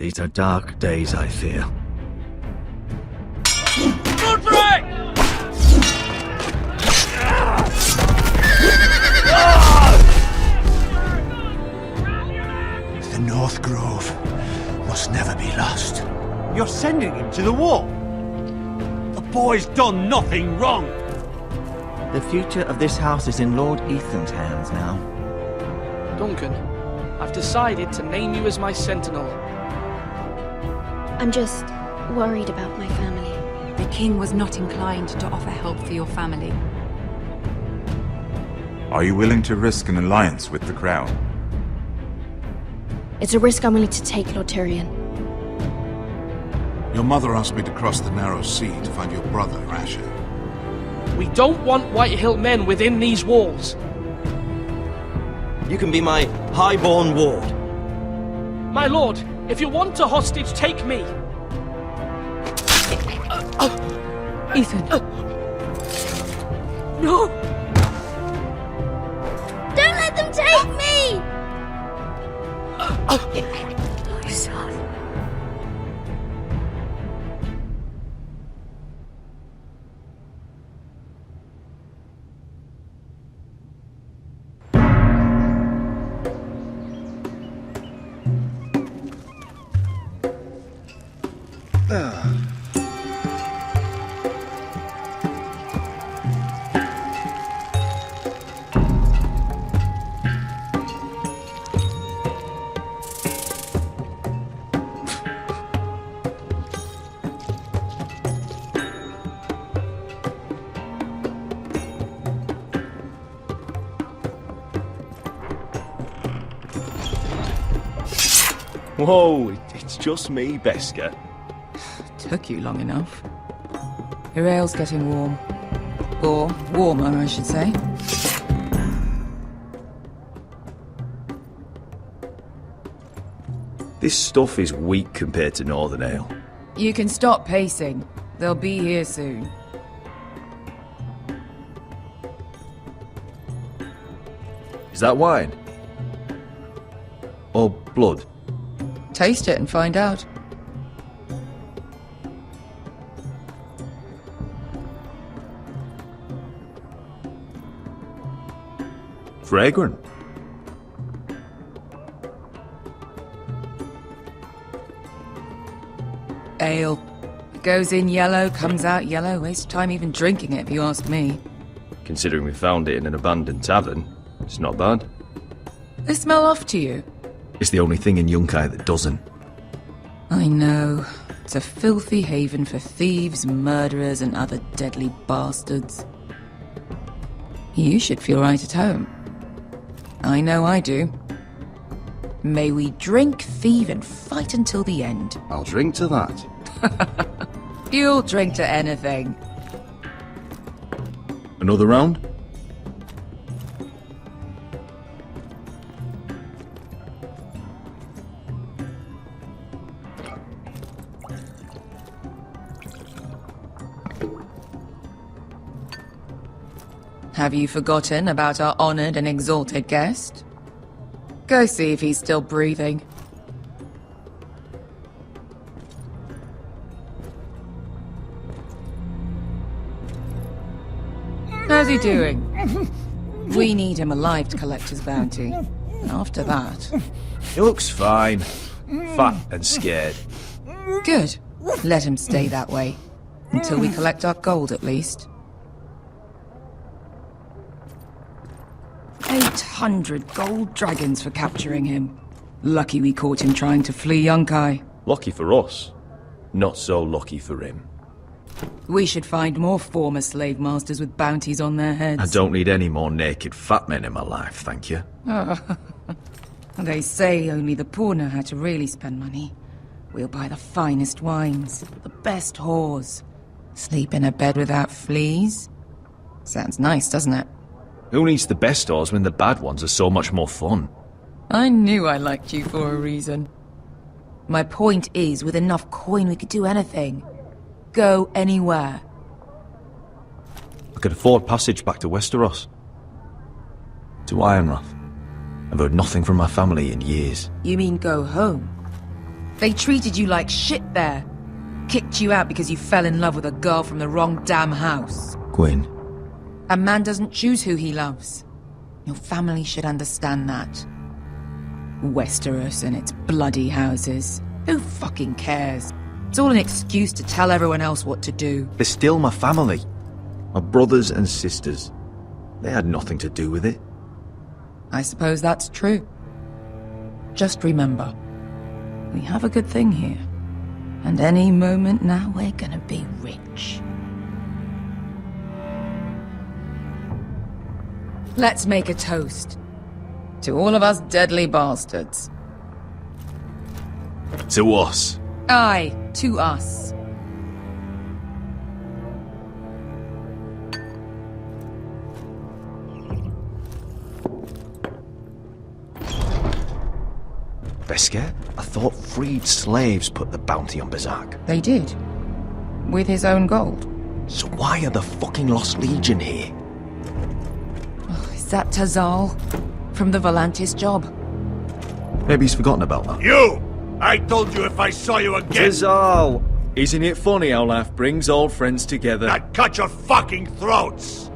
These are dark days, I fear. The North Grove must never be lost. You're sending him to the war? The boy's done nothing wrong. The future of this house is in Lord Ethan's hands now. Duncan, I've decided to name you as my sentinel. I'm just worried about my family. The king was not inclined to offer help for your family. Are you willing to risk an alliance with the Crown? It's a risk I'm willing to take, Lord Tyrion. Your mother asked me to cross the narrow sea to find your brother, Asher. We don't want Whitehill men within these walls. You can be my highborn ward. My lord, if you want a hostage, take me. Ethan. No! Don't let them take me! My son. Whoa, it's just me, Beska. Took you long enough. Your ale's getting warm. Or warmer, I should say. This stuff is weak compared to Northern Ale. You can stop pacing. They'll be here soon. Is that wine? Or blood? Taste it and find out. Fragrant. Ale. Goes in yellow, comes out yellow. Waste time even drinking it, if you ask me. Considering we found it in an abandoned tavern, it's not bad. They smell off to you. It's the only thing in Yunkai that doesn't. I know. It's a filthy haven for thieves, murderers, and other deadly bastards. You should feel right at home. I know I do. May we drink, thieve, and fight until the end. I'll drink to that. You'll drink to anything. Another round? Have you forgotten about our honored and exalted guest? Go see if he's still breathing. How's he doing? We need him alive to collect his bounty. After that... He looks fine. Fat and scared. Good. Let him stay that way. Until we collect our gold, at least. 800 gold dragons for capturing him. Lucky we caught him trying to flee Yunkai. Lucky for us. Not so lucky for him. We should find more former slave masters with bounties on their heads. I don't need any more naked fat men in my life, thank you. They say only the poor know how to really spend money. We'll buy the finest wines, the best whores. Sleep in a bed without fleas. Sounds nice, doesn't it? Who needs the best whores when the bad ones are so much more fun? I knew I liked you for a reason. My point is, with enough coin we could do anything. Go anywhere. I could afford passage back to Westeros. To Ironrath. I've heard nothing from my family in years. You mean go home? They treated you like shit there. Kicked you out because you fell in love with a girl from the wrong damn house. Gwyn. A man doesn't choose who he loves. Your family should understand that. Westeros and its bloody houses. Who fucking cares? It's all an excuse to tell everyone else what to do. They're still my family. My brothers and sisters. They had nothing to do with it. I suppose that's true. Just remember, we have a good thing here. And any moment now, we're gonna be rich. Let's make a toast. To all of us deadly bastards. To us. Aye, to us. Beskar? I thought freed slaves put the bounty on Berserk. They did. With his own gold. So why are the fucking Lost Legion here? Oh, is that Tazal? From the Volantis job? Maybe he's forgotten about that. You! I told you if I saw you again... Tazal! Isn't it funny how life brings old friends together? I'd cut your fucking throats!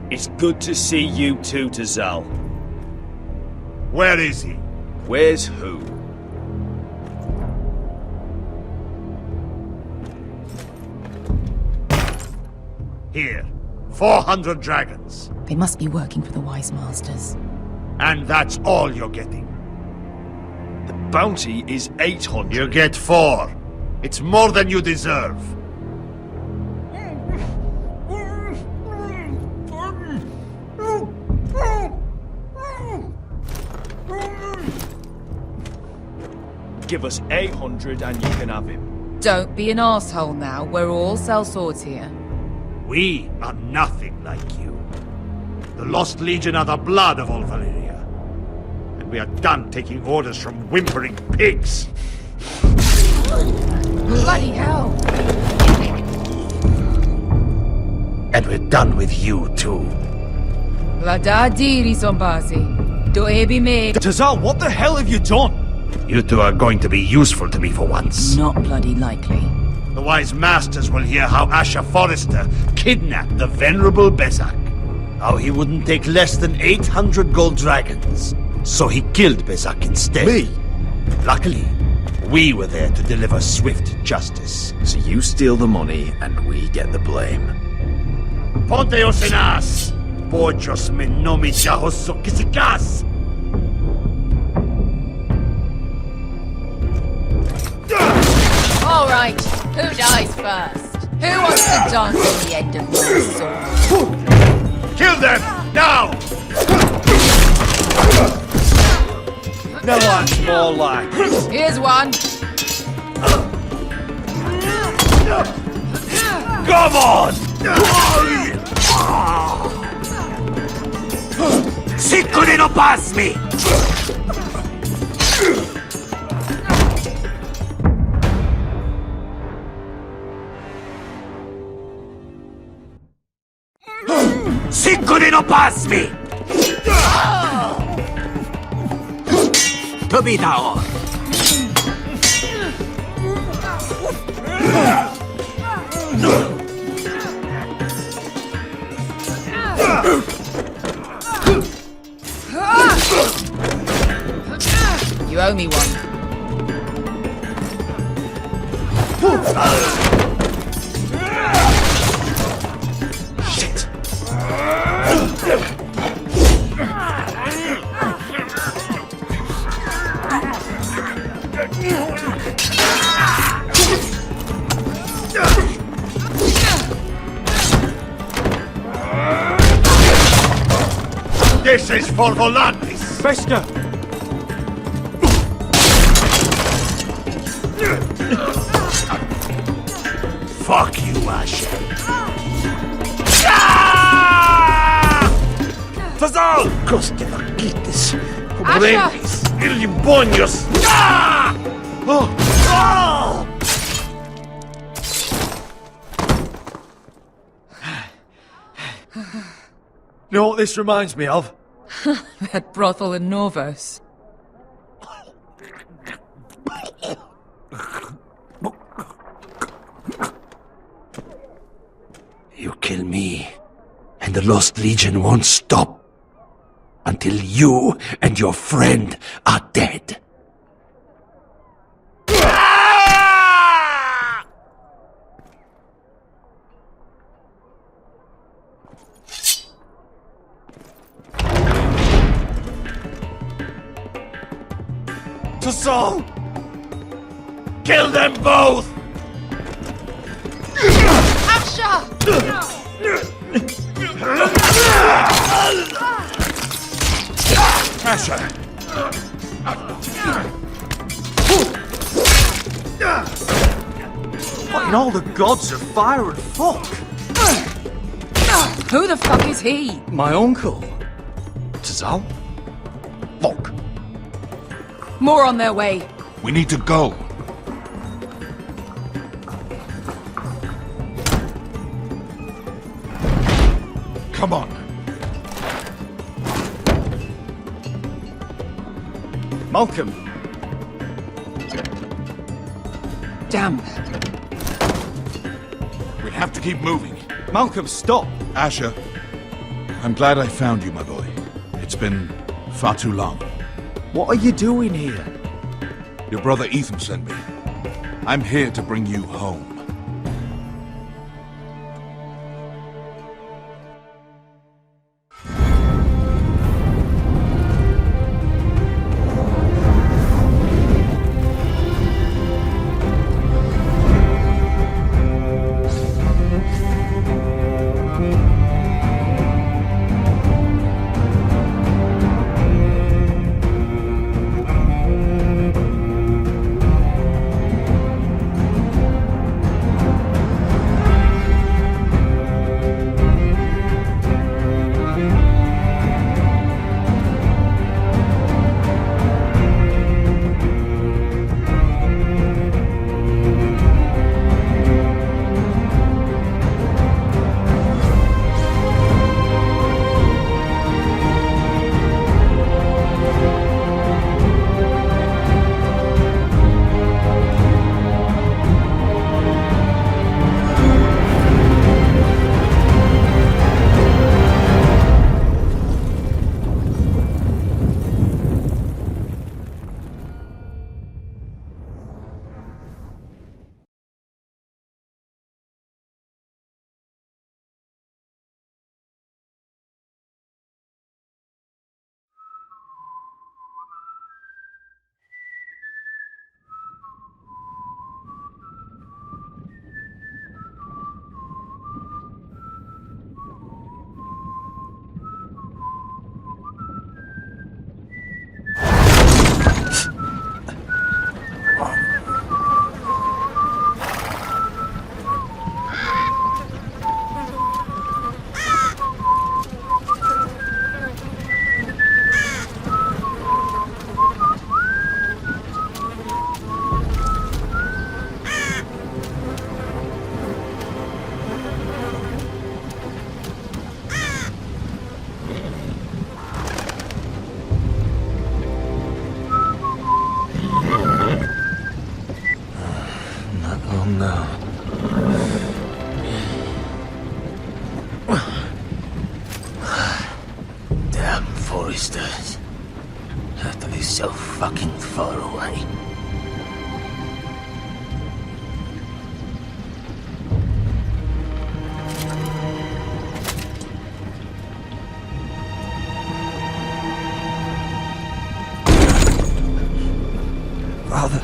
It's good to see you too, Tazal. Where is he? Where's who? Here. 400 dragons. They must be working for the Wise Masters. And that's all you're getting. The bounty is 800. You get 4. It's more than you deserve. Give us 800 and you can have him. Don't be an asshole now. We're all sellswords here. We are nothing like you. The Lost Legion are the blood of all Valyria. And we are done taking orders from whimpering pigs. Bloody hell! And we're done with you too. Lada diri sombazi. Do ebi me. Tazal, what the hell have you done? You two are going to be useful to me for once. Not bloody likely. The Wise Masters will hear how Asher Forrester kidnapped the venerable Bezzak. How he wouldn't take less than 800 gold dragons. So he killed Bezzak instead. Me? Luckily, we were there to deliver swift justice. So you steal the money and we get the blame. Ponteos en as! Pochos me nomi chahoso kisikas! All right, who dies first? Who wants to dance at the end of my sword? Kill them! Now! No one's more like. Here's one. Come on! Siccone no pasmi! Siccone no pasmi! Tobitao! You owe me one. Shit! This is for Volantis! Beskar! Fuck you, Asher! Tazal! Coste vaquites! Comprendis! Irlibonios! Oh! Oh! You know what this reminds me of? That brothel in Norvos. the Lost Legion won't stop until you and your friend are dead. To Saul! Kill them both! Asher! Asher! What in all the gods of fire and fuck? Who the fuck is he? My uncle. Tazal? Fuck. More on their way. We need to go. Come on. Malcolm. Damn. We have to keep moving. Malcolm, stop. Asher, I'm glad I found you, my boy. It's been far too long. What are you doing here? Your brother Ethan sent me. I'm here to bring you home. Damn foresters. Have to be so fucking far away. Father.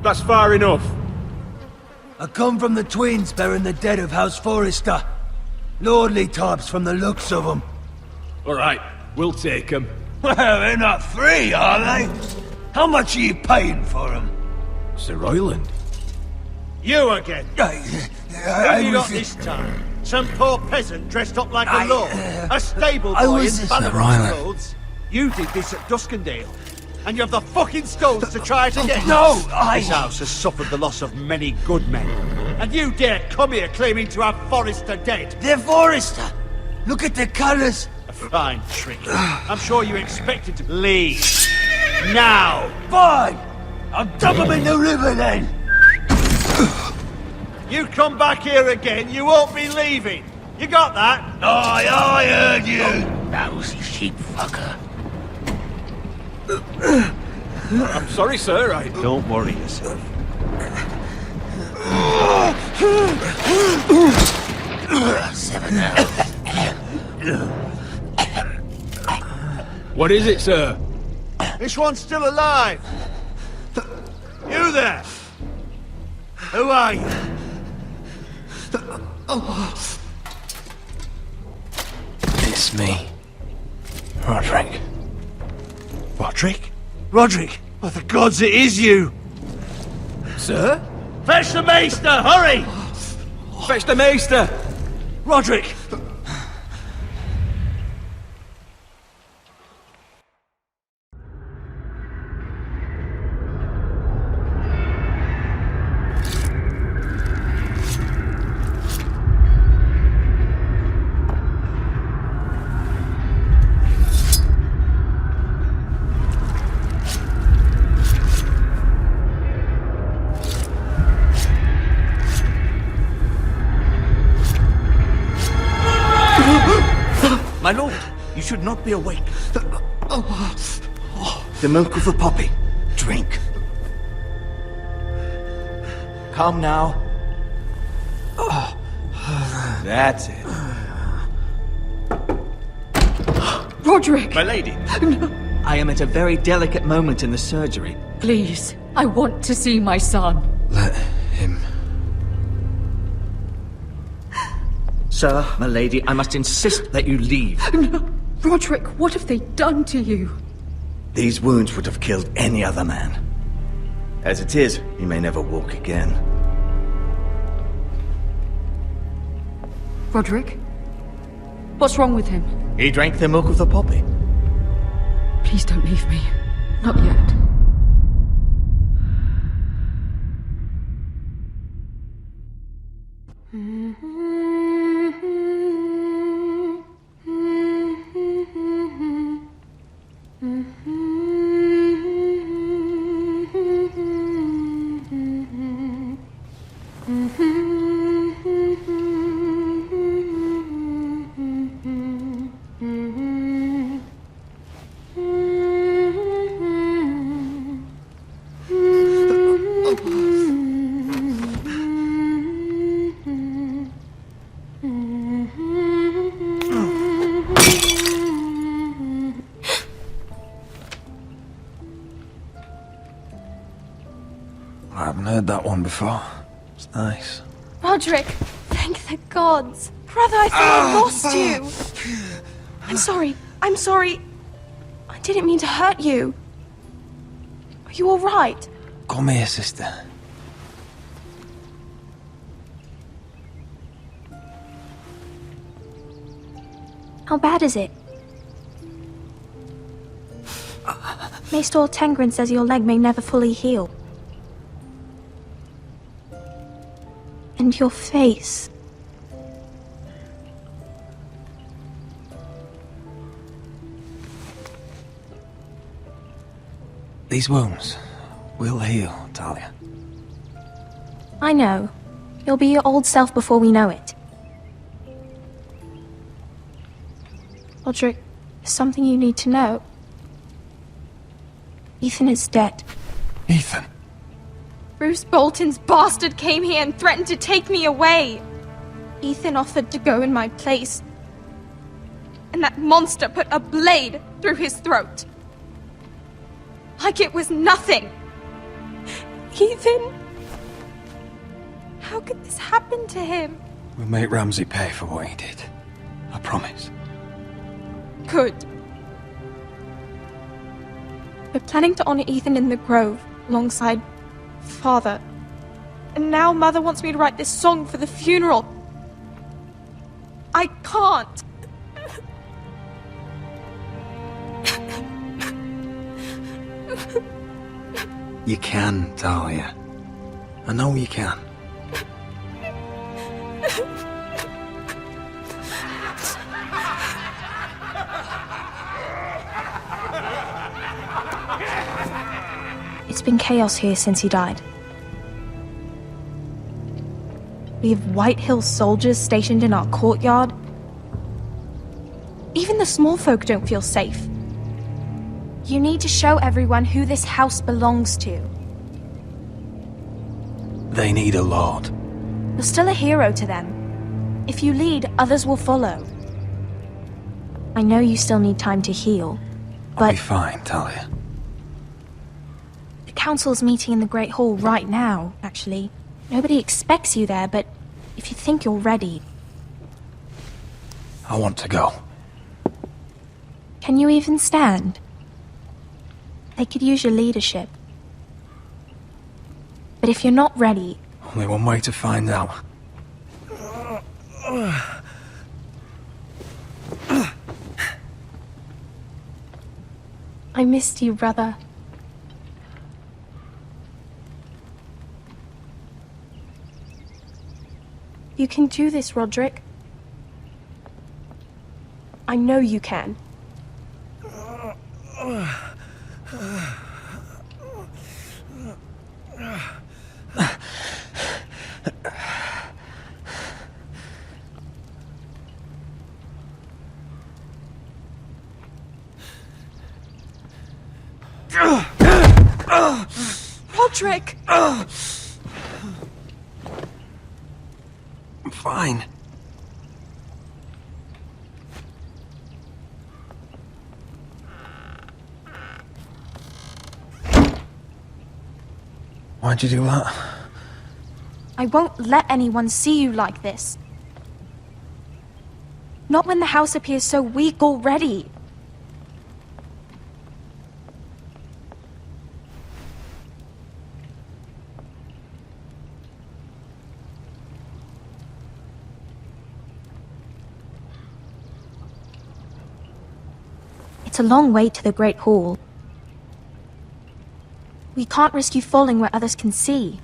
That's far enough. I come from the twins bearing the dead of House Forrester. Lordly types from the looks of them. Alright, we'll take them. Well, they're not free, are they? How much are you paying for them? Sir Royland. You again! I Who you got was- this time? Some poor peasant dressed up like a lord? A stable I boy in was- Bannerman's Ryland. clothes? You did this at Duskendale. And you have the fucking stones to try it again? No, This house has suffered the loss of many good men. And you dare come here claiming to have Forrester dead? They're Forrester. Look at the colours! A fine trick. I'm sure you expected to leave. Now! Fine! I'll dump them in the river then! You come back here again, you won't be leaving. You got that? Aye, I heard you! Lousy sheep fucker. I'm sorry, sir. I... Don't worry yourself. What is it, sir? This one's still alive. You there? Who are you? It's me. Roderick. Roderick? Roderick! By the gods, it is you! Sir? Fetch the maester, hurry! Fetch the maester! Roderick! My lord, you should not be awake. The milk of the poppy. Drink. Calm now. That's it. Roderick! My lady. I am at a very delicate moment in the surgery. Please, I want to see my son. Let him... Sir, my lady, I must insist that you leave. No. Roderick, what have they done to you? These wounds would have killed any other man. As it is, he may never walk again. Roderick? What's wrong with him? He drank the milk of the poppy. Please don't leave me. Not yet. I haven't heard that one before. It's nice. Roderick, thank the gods. Brother, I thought I lost you. I'm sorry. I didn't mean to hurt you. Are you all right? Come here, sister. How bad is it? Maester Tengrin says your leg may never fully heal. And your face. These wounds will heal, Talia. I know. You'll be your old self before we know it. Roderick, there's something you need to know. Ethan is dead. Ethan? Bruce Bolton's bastard came here and threatened to take me away. Ethan offered to go in my place. And that monster put a blade through his throat. Like it was nothing. Ethan? How could this happen to him? We'll make Ramsay pay for what he did. I promise. Good. We're planning to honor Ethan in the Grove, alongside Father. And now Mother wants me to write this song for the funeral. I can't. You can, Talia. I know you can. It's been chaos here since he died. We have White Hill soldiers stationed in our courtyard. Even the small folk don't feel safe. You need to show everyone who this house belongs to. They need a lord. You're still a hero to them. If you lead, others will follow. I know you still need time to heal, I'll but be fine, Talia. the council's meeting in the Great Hall right now, actually. Nobody expects you there, but if you think you're ready... I want to go. Can you even stand? They could use your leadership. But if you're not ready... Only one way to find out. I missed you, brother. You can do this, Roderick. I know you can. Roderick! I'm fine. Why'd you do that? I won't let anyone see you like this. Not when the house appears so weak already. It's a long way to the Great Hall. We can't risk you falling where others can see.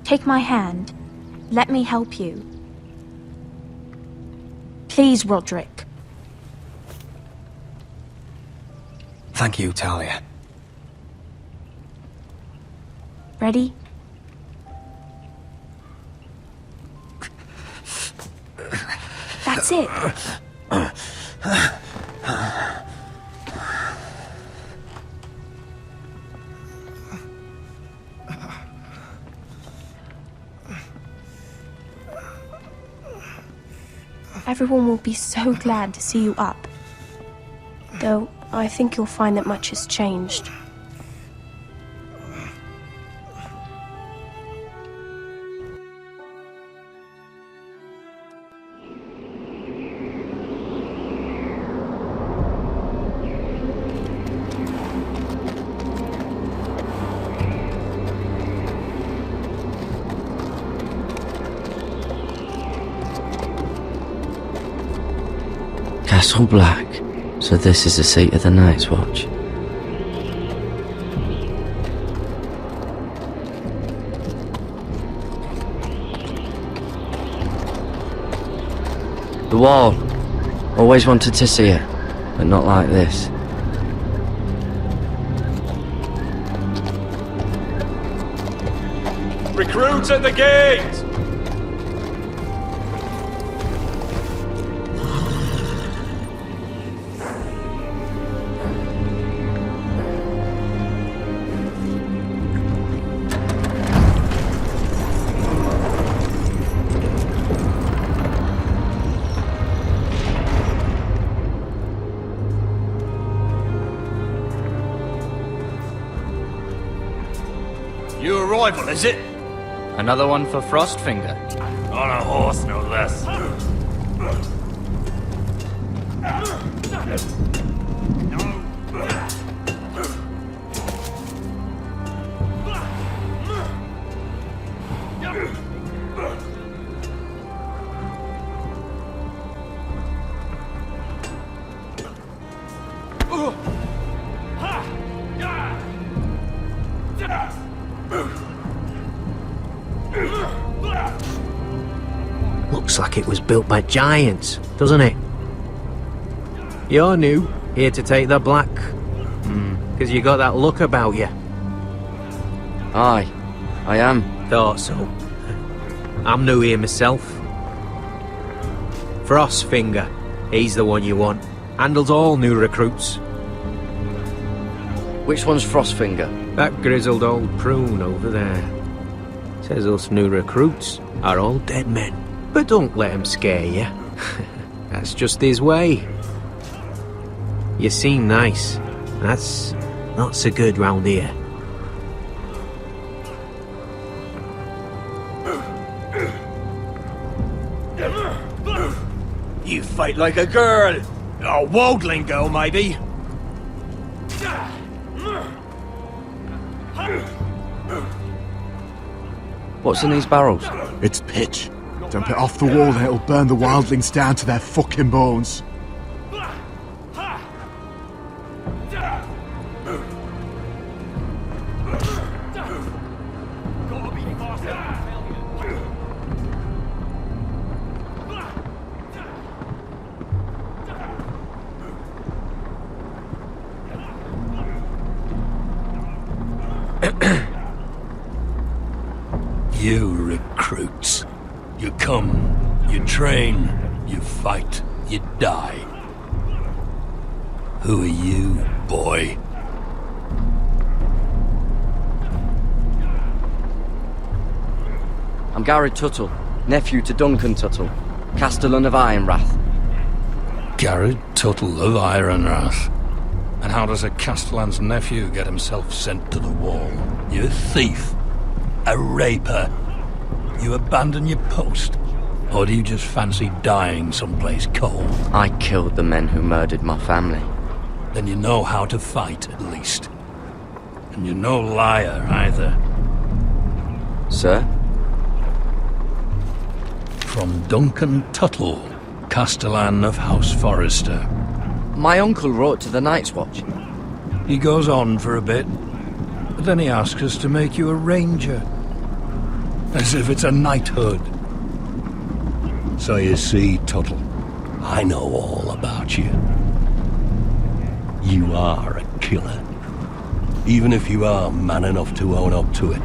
Take my hand. Let me help you. Please, Roderick. Thank you, Talia. Ready? That's it. Everyone will be so glad to see you up. Though, I think you'll find that much has changed. Castle Black. So this is the seat of the Night's Watch. The wall. Always wanted to see it, but not like this. Recruits at the gate! New arrival, is it? Another one for Frostfinger. On a horse, no less. Looks like it was built by giants, doesn't it? You're new, here to take the Black. 'Cause you got that look about you. Aye, I am. Thought so. I'm new here myself. Frostfinger, he's the one you want. Handles all new recruits. Which one's Frostfinger? That grizzled old prune over there. Says us new recruits are all dead men. But don't let him scare you. That's just his way. You seem nice. That's not so good round here. You fight like a girl! A worldling girl, maybe? What's in these barrels? It's pitch. Dump it off the wall and it'll burn the wildlings down to their fucking bones. You recruits. You come, you train, you fight, you die. Who are you, boy? I'm Gary Tuttle, nephew to Duncan Tuttle, Castellan of Ironrath. Garrett Tuttle of Ironrath. And how does a Castellan's nephew get himself sent to the wall? You a thief? A raper? You abandon your post? Or do you just fancy dying someplace cold? I killed the men who murdered my family. Then you know how to fight, at least. And you're no liar, either. Sir? From Duncan Tuttle, Castellan of House Forrester. My uncle wrote to the Night's Watch. He goes on for a bit, but then he asks us to make you a ranger. As if it's a knighthood. So you see, Tuttle, I know all about you. You are a killer. Even if you are man enough to own up to it.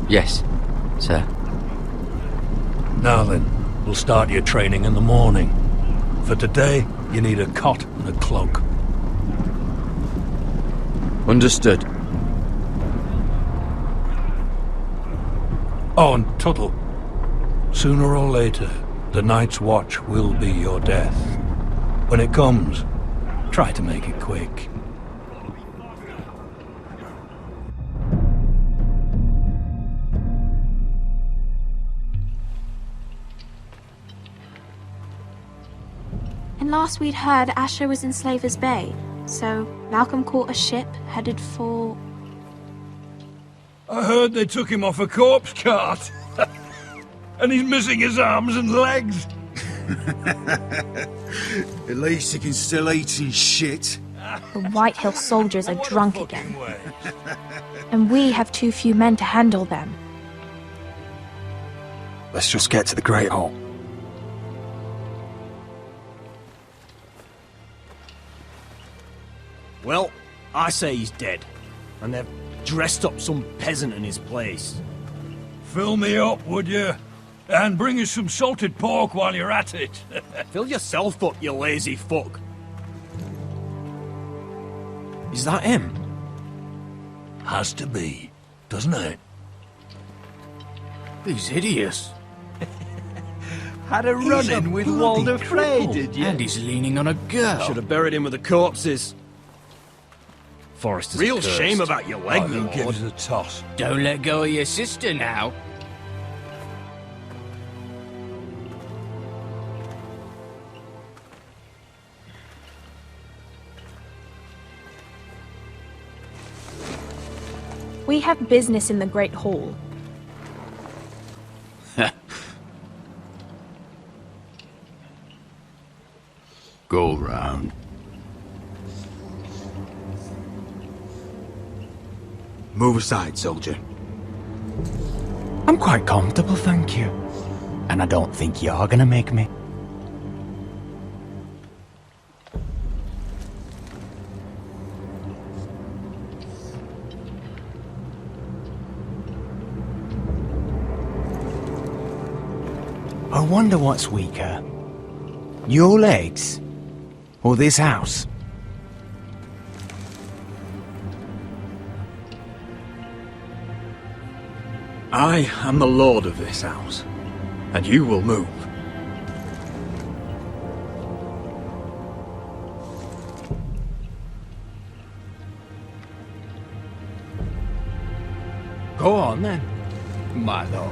Yes, sir. Now then, we'll start your training in the morning. For today, you need a cot and a cloak. Understood. Oh, and Tuttle, sooner or later, the Night's Watch will be your death. When it comes, try to make it quick. And last we'd heard, Asher was in Slaver's Bay, so Malcolm caught a ship headed for... I heard they took him off a corpse cart. And he's missing his arms and legs. At least he can still eat his shit. The White Hill soldiers are drunk again. And we have too few men to handle them. Let's just get to the Great Hall. Well, I say he's dead. And they've dressed up some peasant in his place. Fill me up, would you? And bring us some salted pork while you're at it. Fill yourself up, you lazy fuck. Is that him? Has to be, doesn't it? He's hideous. Had a run-in with Walder Frey, did you? And he's leaning on a girl. Should have buried him with the corpses. Forrester's Real cursed. shame about your leg, Who Lord. gives a toss? Don't let go of your sister now. We have business in the Great Hall. Go round. Move aside, soldier. I'm quite comfortable, thank you. And I don't think you're gonna make me. wonder what's weaker. Your legs? Or this house? I am the lord of this house, and you will move. Go on then, my lord.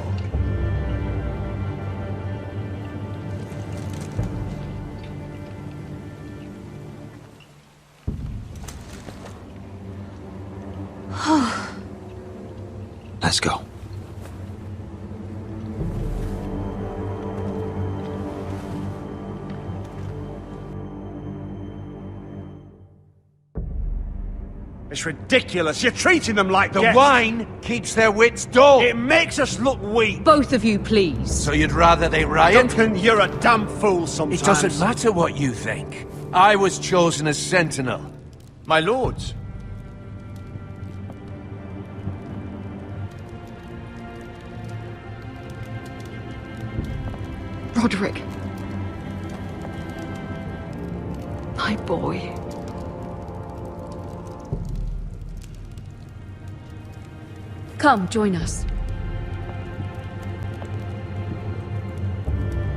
Let's go. It's ridiculous. You're treating them like The guests. wine keeps their wits dull. It makes us look weak. Both of you, please. So you'd rather they riot? Duncan, you're a damn fool sometimes. It doesn't matter what you think. I was chosen as sentinel. My lords. Roderick. My boy. Come, join us.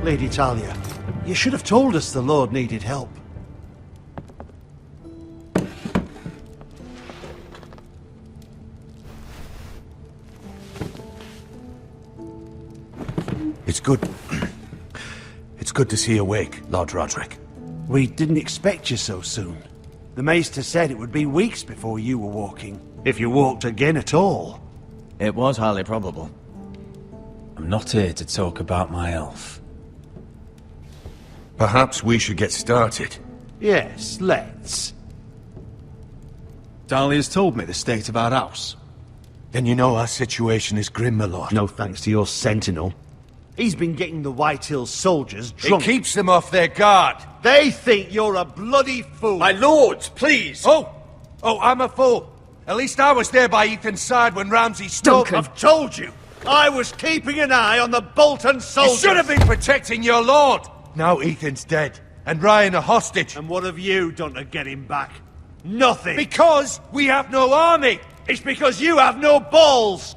Lady Talia, you should have told us the Lord needed help. It's good. It's good to see you awake, Lord Roderick. We didn't expect you so soon. The Maester said it would be weeks before you were walking, if you walked again at all. It was highly probable. I'm not here to talk about my elf. Perhaps we should get started. Yes, let's. Dahlia's told me the state of our house. Then you know our situation is grim, my lord. No thanks to your sentinel. He's been getting the White Hills soldiers drunk. It keeps them off their guard. They think you're a bloody fool. My lords, please! Oh, I'm a fool. At least I was there by Ethan's side when Ramsay stole... Duncan. I've told you. I was keeping an eye on the Bolton soldiers. You should have been protecting your lord. Now Ethan's dead, and Ryan a hostage. And what have you done to get him back? Nothing. Because we have no army. It's because you have no balls.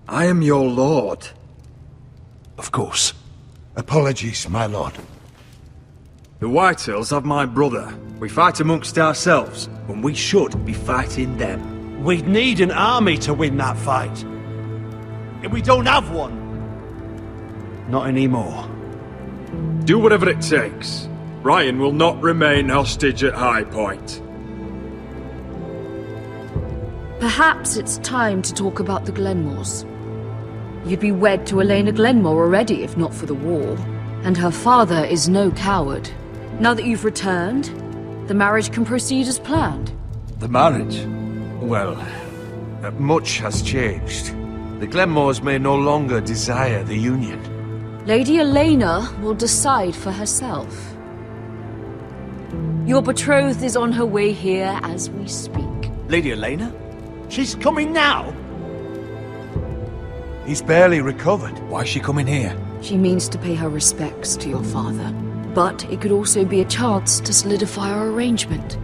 I am your lord. Of course. Apologies, my lord. The Whitehills have my brother. We fight amongst ourselves, when we should be fighting them. We'd need an army to win that fight. And we don't have one. Not anymore. Do whatever it takes. Ryan will not remain hostage at High Point. Perhaps it's time to talk about the Glenmores. You'd be wed to Elena Glenmore already if not for the war. And her father is no coward. Now that you've returned, the marriage can proceed as planned. The marriage? Well, much has changed. The Glenmores may no longer desire the union. Lady Elena will decide for herself. Your betrothed is on her way here as we speak. Lady Elena? She's coming now? He's barely recovered. Why is she coming here? She means to pay her respects to your father. But it could also be a chance to solidify our arrangement.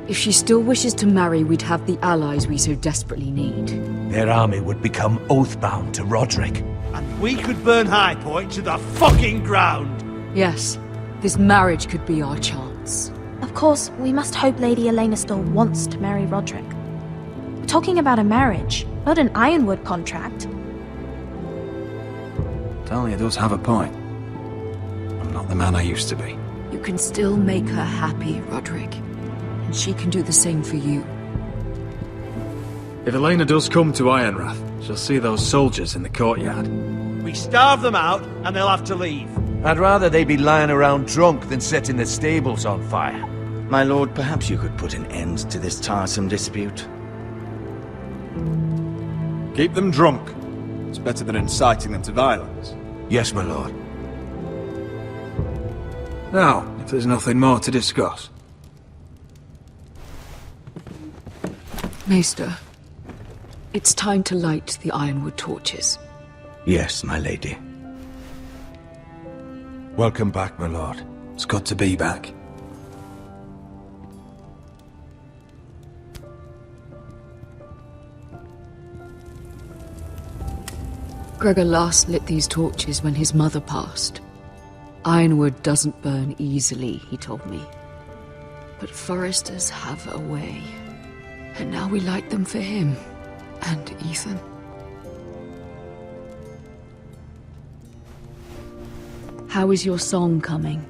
If she still wishes to marry, we'd have the allies we so desperately need. Their army would become oath-bound to Roderick. And we could burn High Point to the fucking ground! Yes, this marriage could be our chance. Of course, we must hope Lady Elena still wants to marry Roderick. We're talking about a marriage, not an Ironwood contract. Dahlia does have a point. I'm not the man I used to be. You can still make her happy, Roderick. And she can do the same for you. If Elena does come to Ironrath, she'll see those soldiers in the courtyard. We starve them out, and they'll have to leave. I'd rather they be lying around drunk than setting the stables on fire. My lord, perhaps you could put an end to this tiresome dispute. Keep them drunk. It's better than inciting them to violence. Yes, my lord. Now, if there's nothing more to discuss. Maester, it's time to light the Ironwood torches. Yes, my lady. Welcome back, my lord. It's good to be back. Gregor last lit these torches when his mother passed. Ironwood doesn't burn easily, he told me. But foresters have a way. And now we light them for him. And Ethan. How is your song coming?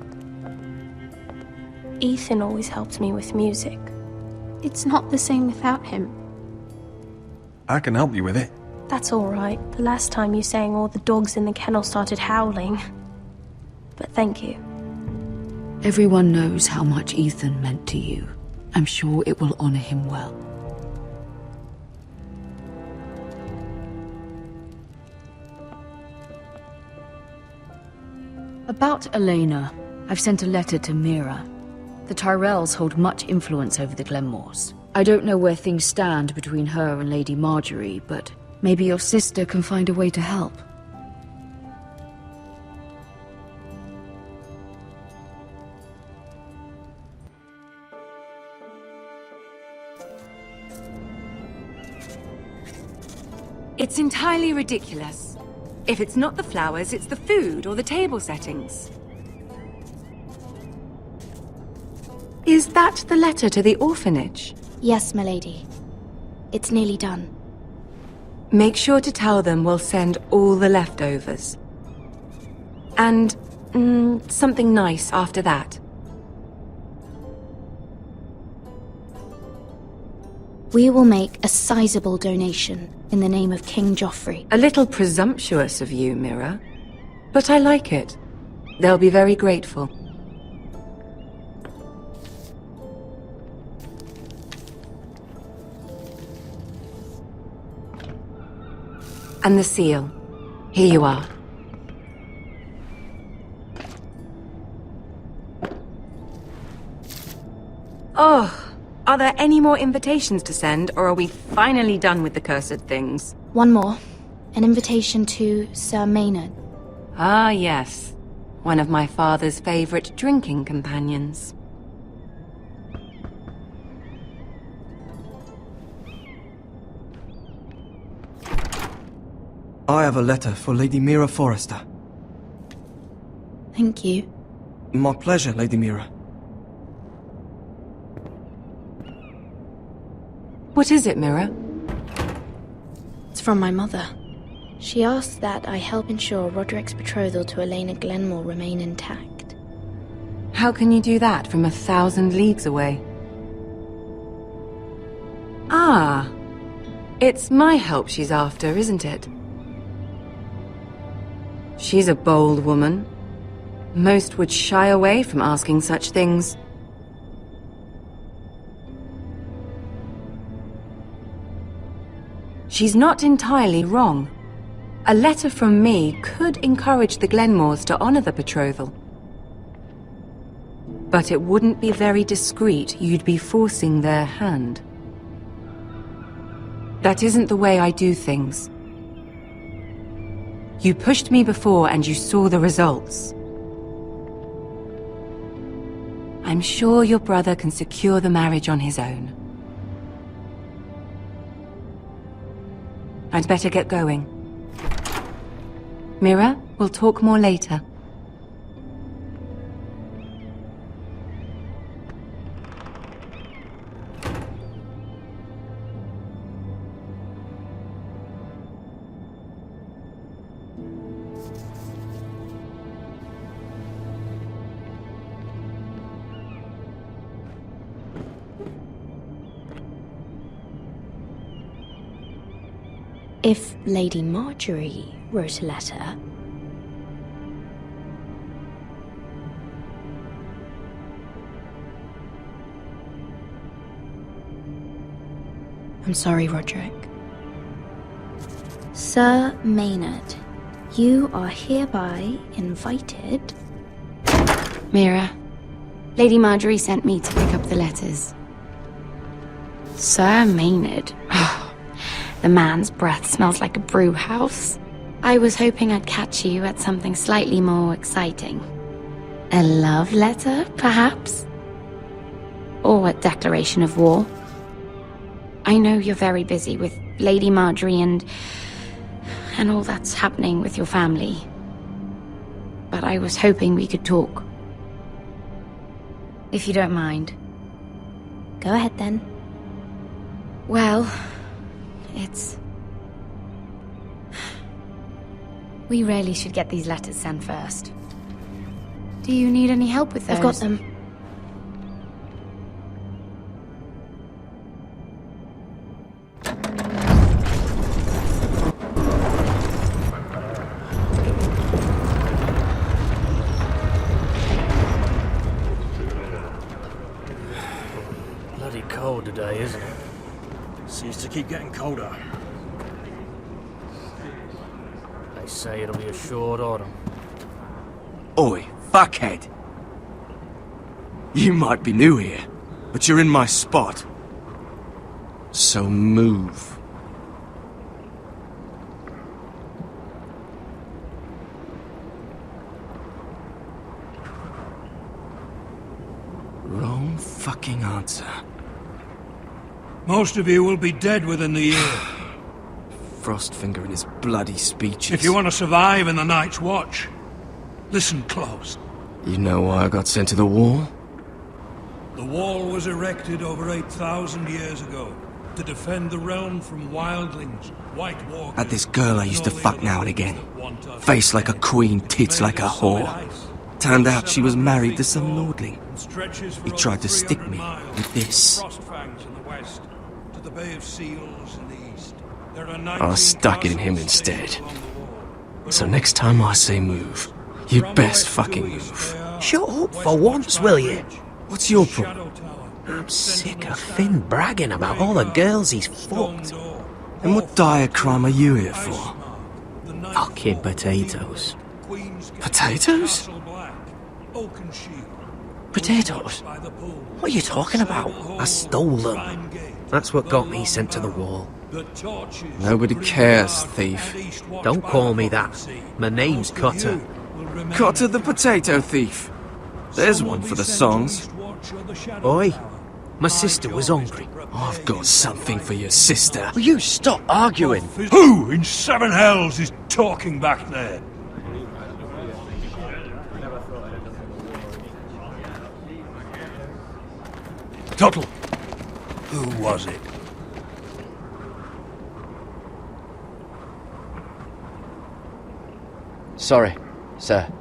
Ethan always helps me with music. It's not the same without him. I can help you with it. That's all right. The last time you sang, all the dogs in the kennel started howling. But thank you. Everyone knows how much Ethan meant to you. I'm sure it will honor him well. About Elena, I've sent a letter to Mira. The Tyrells hold much influence over the Glenmores. I don't know where things stand between her and Lady Marjorie, but maybe your sister can find a way to help. It's entirely ridiculous. If it's not the flowers, it's the food or the table settings. Is that the letter to the orphanage? Yes, my lady. It's nearly done. Make sure to tell them we'll send all the leftovers. And, something nice after that. We will make a sizable donation in the name of King Joffrey. A little presumptuous of you, Mira. But I like it. They'll be very grateful. And the seal. Here you are. Oh, are there any more invitations to send, or are we finally done with the cursed things? One more. An invitation to Sir Maynard. Ah, yes. One of my father's favorite drinking companions. I have a letter for Lady Mira Forrester. Thank you. My pleasure, Lady Mira. What is it, Mira? It's from my mother. She asks that I help ensure Roderick's betrothal to Elena Glenmore remain intact. How can you do that from 1,000 leagues away? Ah, it's my help she's after, isn't it? She's a bold woman. Most would shy away from asking such things. She's not entirely wrong. A letter from me could encourage the Glenmores to honor the betrothal. But it wouldn't be very discreet. You'd be forcing their hand. That isn't the way I do things. You pushed me before and you saw the results. I'm sure your brother can secure the marriage on his own. I'd better get going. Mira, we'll talk more later. If Lady Marjorie wrote a letter... I'm sorry, Roderick. Sir Maynard, you are hereby invited... Mira, Lady Marjorie sent me to pick up the letters. Sir Maynard? The man's breath smells like a brew house. I was hoping I'd catch you at something slightly more exciting. A love letter, perhaps? Or a declaration of war? I know you're very busy with Lady Marjorie and all that's happening with your family. But I was hoping we could talk. If you don't mind. Go ahead then. Well, it's... We really should get these letters sent first. Do you need any help with those? I've got them. Bloody cold today, isn't it? Seems to keep getting colder. They say it'll be a short autumn. Oi, fuckhead. You might be new here, but you're in my spot. So move. Wrong fucking answer. Most of you will be dead within the year. Frostfinger and his bloody speeches. If you want to survive in the Night's Watch, listen close. You know why I got sent to the wall? The wall was erected over 8,000 years ago to defend the realm from wildlings, White Walkers... Had this girl I used to fuck now and again. Face like a queen, tits like a whore. Turned out she was married to some lordling. He tried to stick me with this. I stuck it in him instead. So next time I say move, you'd best fucking move. Shut up for once, will you? What's your problem? I'm sick of Finn bragging about all the girls he's fucked. And what dire crime are you here for? Fucking potatoes. Potatoes? Potatoes? What are you talking about? I stole them. That's what got me sent to the wall. Nobody cares, thief. Don't call me that. My name's Cutter. Cutter the potato thief. There's one for the songs. Oi, my sister was hungry. I've got something for your sister. Will you stop arguing? Who in seven hells is talking back there? Tuttle, who was it? Sorry, sir.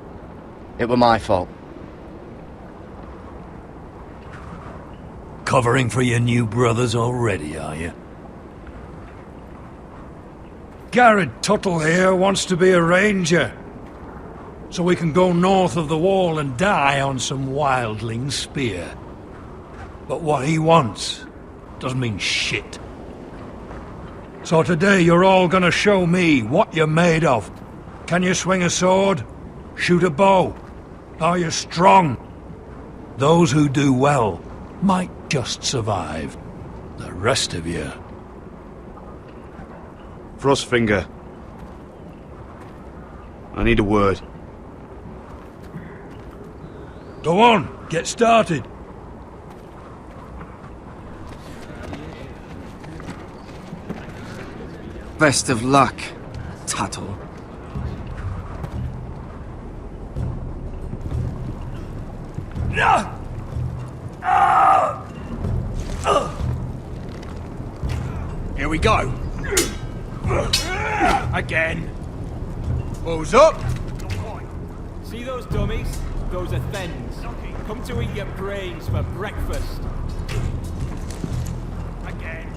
It were my fault. Covering for your new brothers already, are you? Garrett Tuttle here wants to be a ranger. So we can go north of the wall and die on some wildling spear. But what he wants doesn't mean shit. So today you're all gonna show me what you're made of. Can you swing a sword? Shoot a bow? Are you strong? Those who do well might just survive. The rest of you... Frostfinger. I need a word. Go on, get started. Best of luck, Tuttle. Here we go. Again. Balls up. See those dummies? Those are thens. Come to eat your brains for breakfast. Again.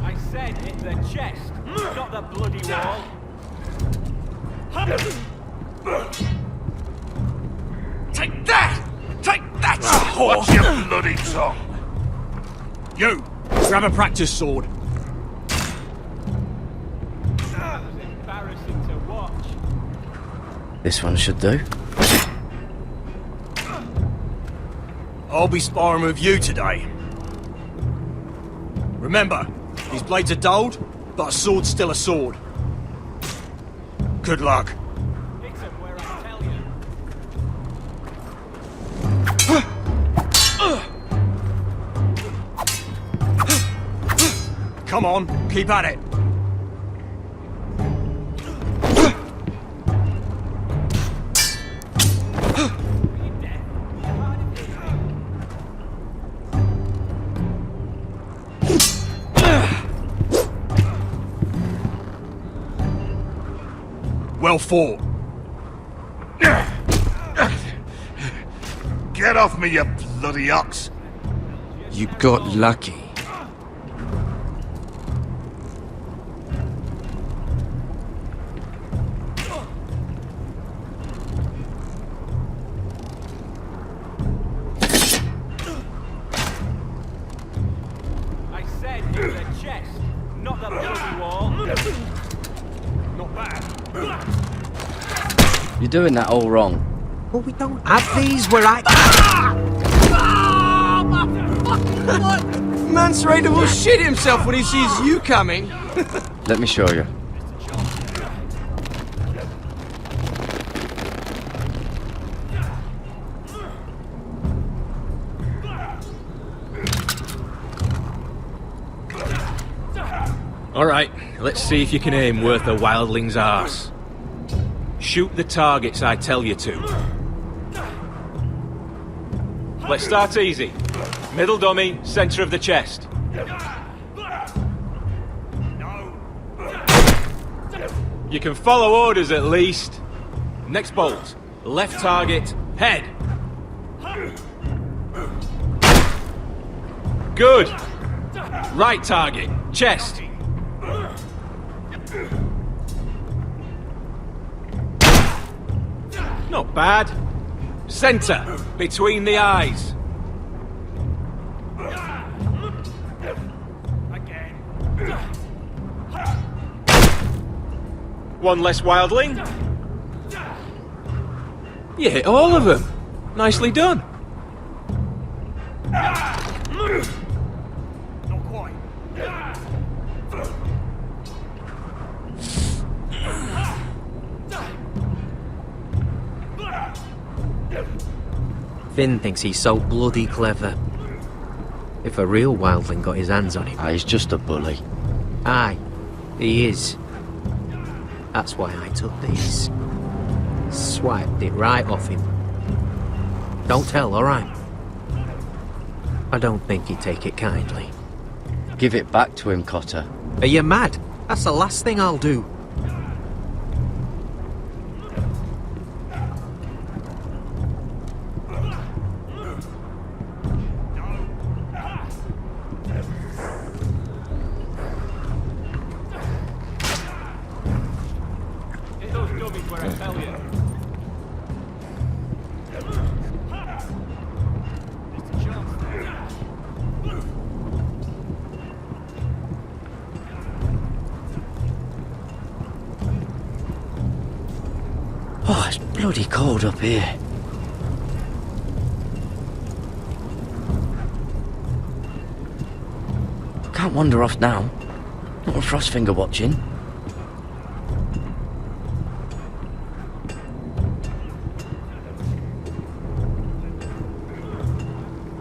I said hit the chest, not the bloody wall. Take that! Take that, horse! What's your bloody tongue? You! Grab a practice sword. That was embarrassing to watch. This one should do. I'll be sparring with you today. Remember, these blades are dulled, but a sword's still a sword. Good luck. Come on, keep at it. Well fought. Get off me, you bloody ox! You got lucky. I said it was a chest, not the bloody wall. Not bad. You're doing that all wrong. Well, we don't have these where I... Mance Raider will shit himself when he sees you coming. Let me show you. Alright, let's see if you can aim worth a wildling's arse. Shoot the targets I tell you to. Let's start easy. Middle dummy, center of the chest. You can follow orders at least. Next bolt. Left target, head. Good. Right target, chest. Not bad. Center, between the eyes. One less wildling. You hit all of them. Nicely done. Not quite. Finn thinks he's so bloody clever. If a real wildling got his hands on him... He's just a bully. Aye, he is. That's why I took these. Swiped it right off him. Don't tell, alright? I don't think he'd take it kindly. Give it back to him, Cotter. Are you mad? That's the last thing I'll do. Hit those dummies where I tell you. Oh, it's bloody cold up here. Can't wander off now. Not with Frostfinger watching.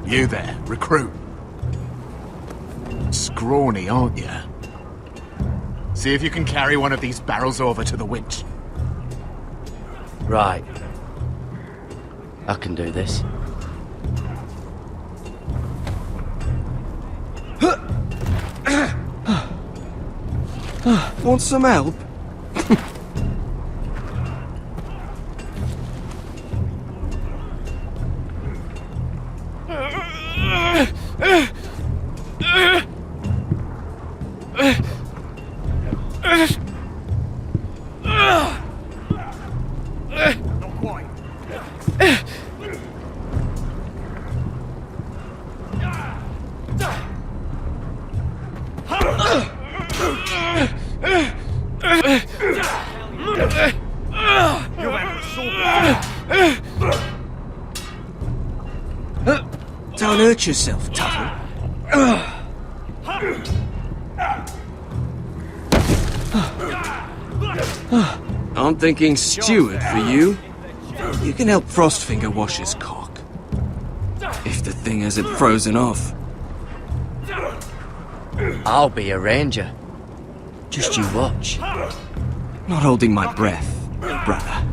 You there, recruit. Scrawny, aren't you? See if you can carry one of these barrels over to the winch. Right. I can do this. Want some help? can't hurt yourself, Tuttle. I'm thinking steward for you. You can help Frostfinger wash his cock. If the thing hasn't frozen off. I'll be a ranger. Just you watch. Not holding my breath, brother.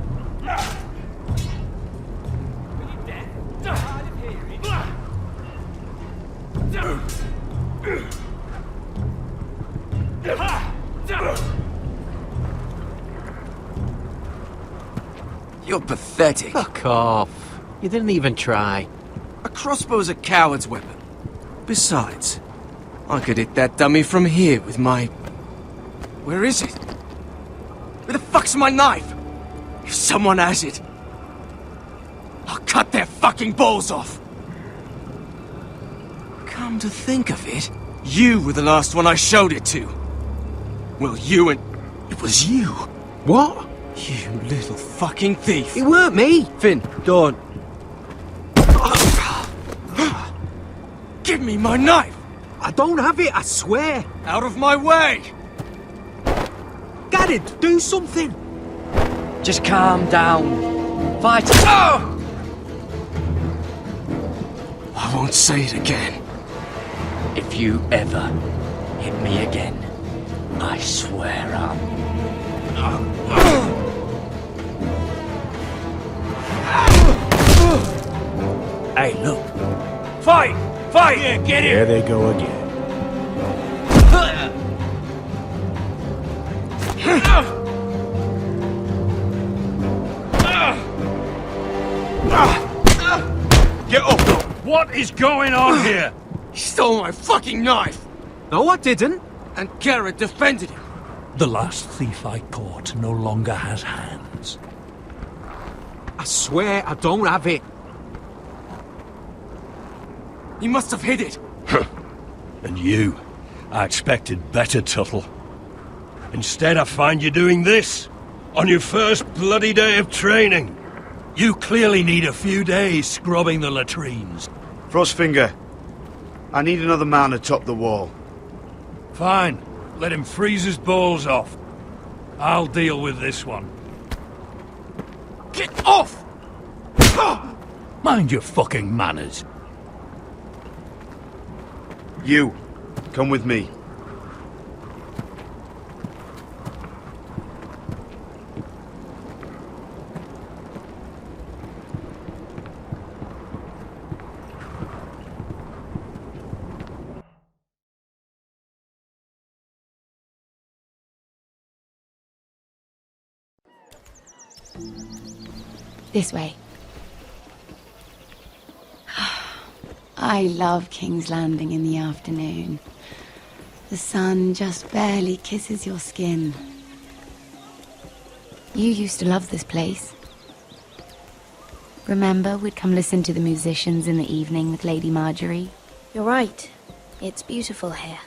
You're pathetic. Fuck off. You didn't even try. A crossbow's a coward's weapon. Besides, I could hit that dummy from here with my... Where is it? Where the fuck's my knife? If someone has it, I'll cut their fucking balls off. Come to think of it, you were the last one I showed it to. Well, you and... It was you. What? You little fucking thief. It weren't me. Finn, don't. Give me my knife! I don't have it, I swear. Out of my way! Garrett, do something. Just calm down. Fight. Oh! I won't say it again. If you ever hit me again, I swear I'm... Hey, look. Fight! Fight! Yeah, get There they go again. Get up! What is going on here? He stole my fucking knife! No, I didn't. And Garrett defended him. The last thief I caught no longer has hands. I swear I don't have it. He must have hid it. And you? I expected better, Tuttle. Instead, I find you doing this on your first bloody day of training. You clearly need a few days scrubbing the latrines. Frostfinger, I need another man atop the wall. Fine. Let him freeze his balls off. I'll deal with this one. Get off! Mind your fucking manners. You, come with me. This way. I love King's Landing in the afternoon. The sun just barely kisses your skin. You used to love this place. Remember, we'd come listen to the musicians in the evening with Lady Marjorie? You're right. It's beautiful here.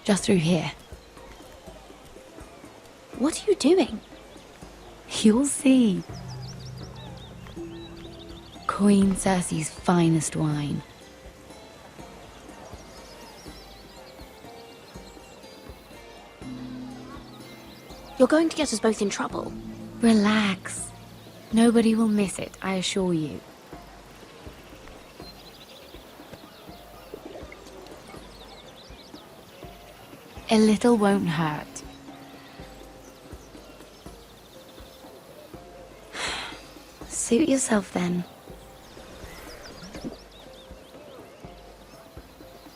Just through here. What are you doing? You'll see. Queen Cersei's finest wine. You're going to get us both in trouble. Relax. Nobody will miss it, I assure you. A little won't hurt. Suit yourself then.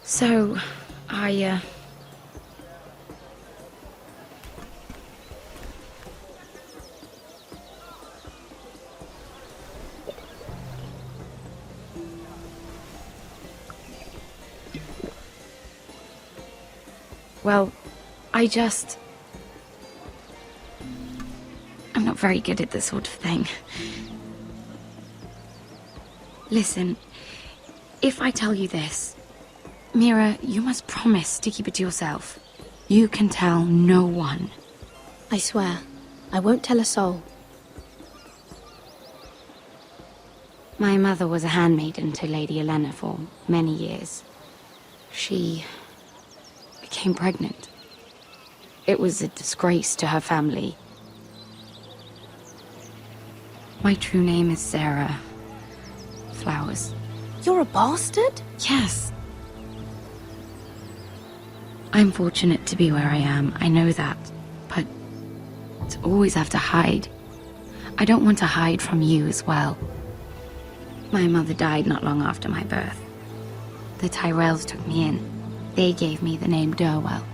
So, well, I'm not very good at this sort of thing. Listen, if I tell you this, Mira, you must promise to keep it to yourself. You can tell no one. I swear, I won't tell a soul. My mother was a handmaiden to Lady Elena for many years. She became pregnant. It was a disgrace to her family. My true name is Sarah Flowers. You're a bastard? Yes. I'm fortunate to be where I am, I know that. But to always have to hide. I don't want to hide from you as well. My mother died not long after my birth. The Tyrells took me in. They gave me the name Durwell.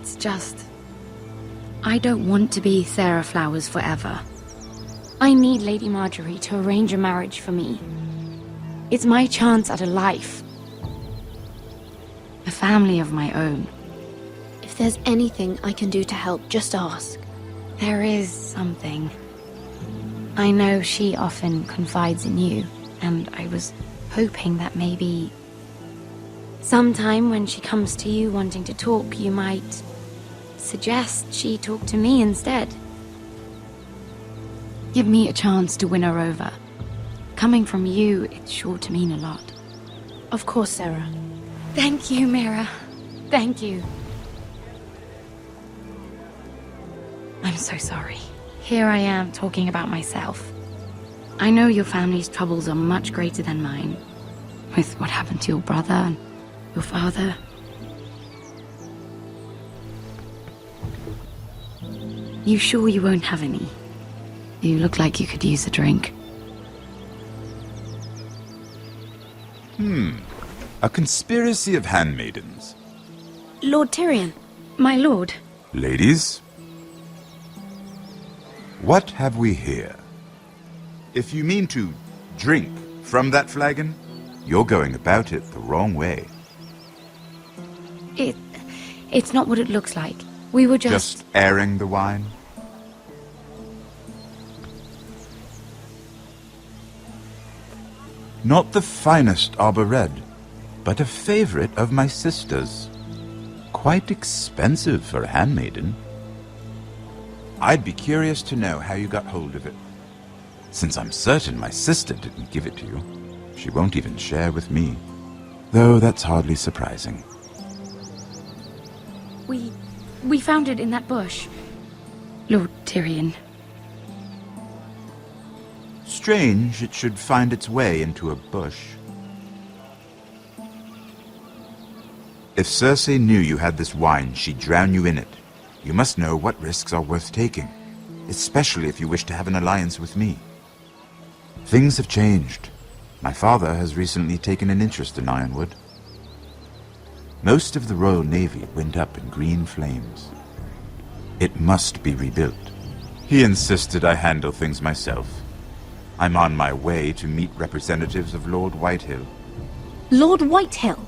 It's just... I don't want to be Sarah Flowers forever. I need Lady Marjorie to arrange a marriage for me. It's my chance at a life. A family of my own. If there's anything I can do to help, just ask. There is something. I know she often confides in you, and I was hoping that maybe... sometime when she comes to you wanting to talk, you might suggest she talk to me instead. Give me a chance to win her over. Coming from you, it's sure to mean a lot. Of course, Sarah. Thank you, Mira. Thank you. I'm so sorry. Here I am talking about myself. I know your family's troubles are much greater than mine. With what happened to your brother and your father. You sure you won't have any? You look like you could use a drink. A conspiracy of handmaidens. Lord Tyrion. My lord. Ladies, what have we here? If you mean to drink from that flagon, you're going about it the wrong way. It's not what it looks like. We were Just airing the wine? Not the finest arbor red, but a favorite of my sister's. Quite expensive for a handmaiden. I'd be curious to know how you got hold of it, since I'm certain my sister didn't give it to you. She won't even share with me, though that's hardly surprising. We found it in that bush. Lord Tyrion. Strange it should find its way into a bush. If Cersei knew you had this wine, she'd drown you in it. You must know what risks are worth taking, especially if you wish to have an alliance with me. Things have changed. My father has recently taken an interest in Ironwood. Most of the Royal Navy went up in green flames. It must be rebuilt. He insisted I handle things myself. I'm on my way to meet representatives of Lord Whitehill. Lord Whitehill?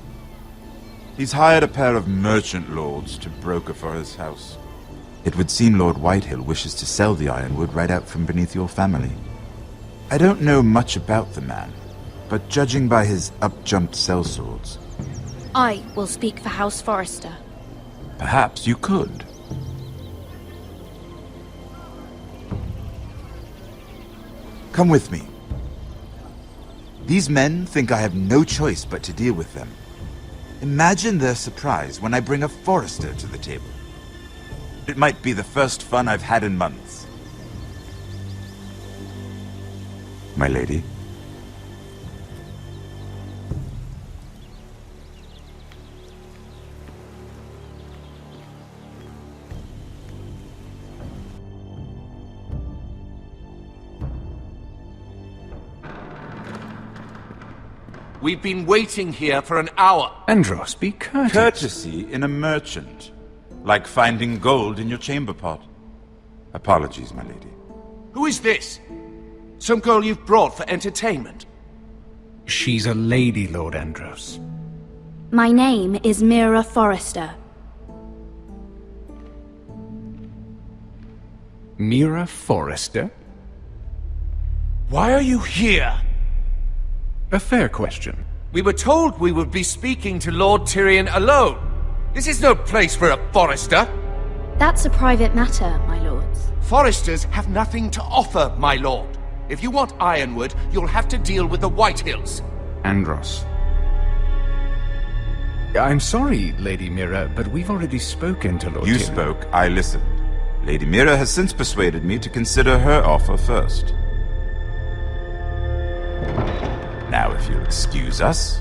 He's hired a pair of merchant lords to broker for his house. It would seem Lord Whitehill wishes to sell the Ironwood right out from beneath your family. I don't know much about the man, but judging by his up-jumped sellswords... I will speak for House Forrester. Perhaps you could. Come with me. These men think I have no choice but to deal with them. Imagine their surprise when I bring a Forrester to the table. It might be the first fun I've had in months. My lady. We've been waiting here for an hour. Andros, be courteous. Courtesy in a merchant. Like finding gold in your chamber pot. Apologies, my lady. Who is this? Some girl you've brought for entertainment? She's a lady, Lord Andros. My name is Mira Forrester. Mira Forrester? Why are you here? A fair question. We were told we would be speaking to Lord Tyrion alone. This is no place for a Forrester. That's a private matter, my lords. Forresters have nothing to offer, my lord. If you want Ironwood, you'll have to deal with the Whitehills. Andros. I'm sorry, Lady Mira, but we've already spoken to Lord You Tyrion. spoke, I listened. Lady Mira has since persuaded me to consider her offer first. Now, if you'll excuse us...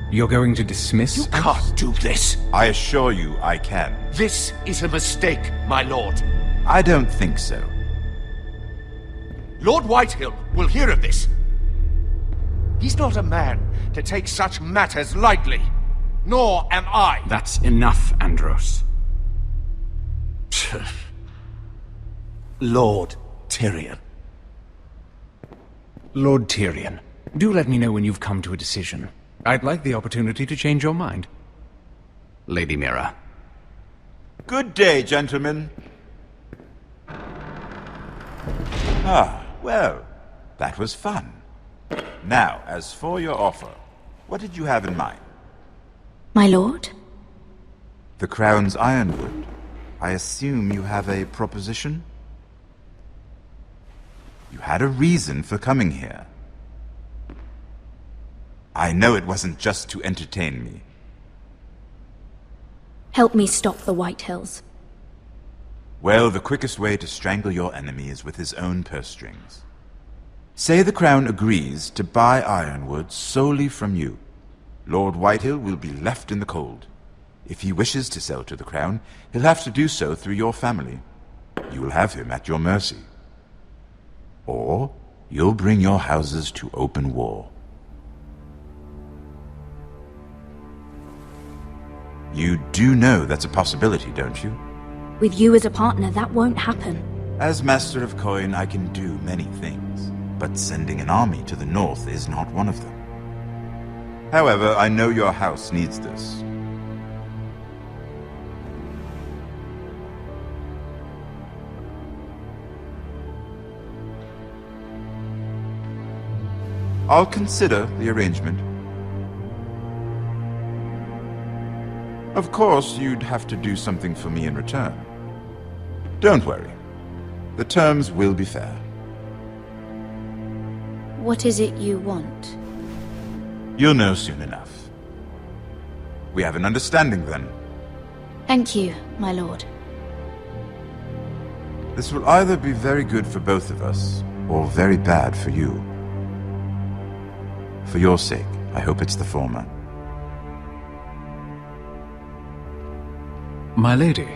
You're going to dismiss You can't do this. I assure you I can. This is a mistake, my lord. I don't think so. Lord Whitehill will hear of this. He's not a man to take such matters lightly. Nor am I. That's enough, Andros. Lord Tyrion. Lord Tyrion, do let me know when you've come to a decision. I'd like the opportunity to change your mind. Lady Mira. Good day, gentlemen. Ah, well, that was fun. Now, as for your offer, what did you have in mind? My lord? The Crown's Ironwood. I assume you have a proposition? You had a reason for coming here. I know it wasn't just to entertain me. Help me stop the Whitehills. Well, the quickest way to strangle your enemy is with his own purse strings. Say the Crown agrees to buy Ironwood solely from you. Lord Whitehill will be left in the cold. If he wishes to sell to the Crown, he'll have to do so through your family. You will have him at your mercy. Or you'll bring your houses to open war. You do know that's a possibility, don't you? With you as a partner, that won't happen. As Master of Coin, I can do many things, but sending an army to the north is not one of them. However, I know your house needs this. I'll consider the arrangement. Of course, you'd have to do something for me in return. Don't worry. The terms will be fair. What is it you want? You'll know soon enough. We have an understanding then. Thank you, my lord. This will either be very good for both of us, or very bad for you. For your sake, I hope it's the former. My lady.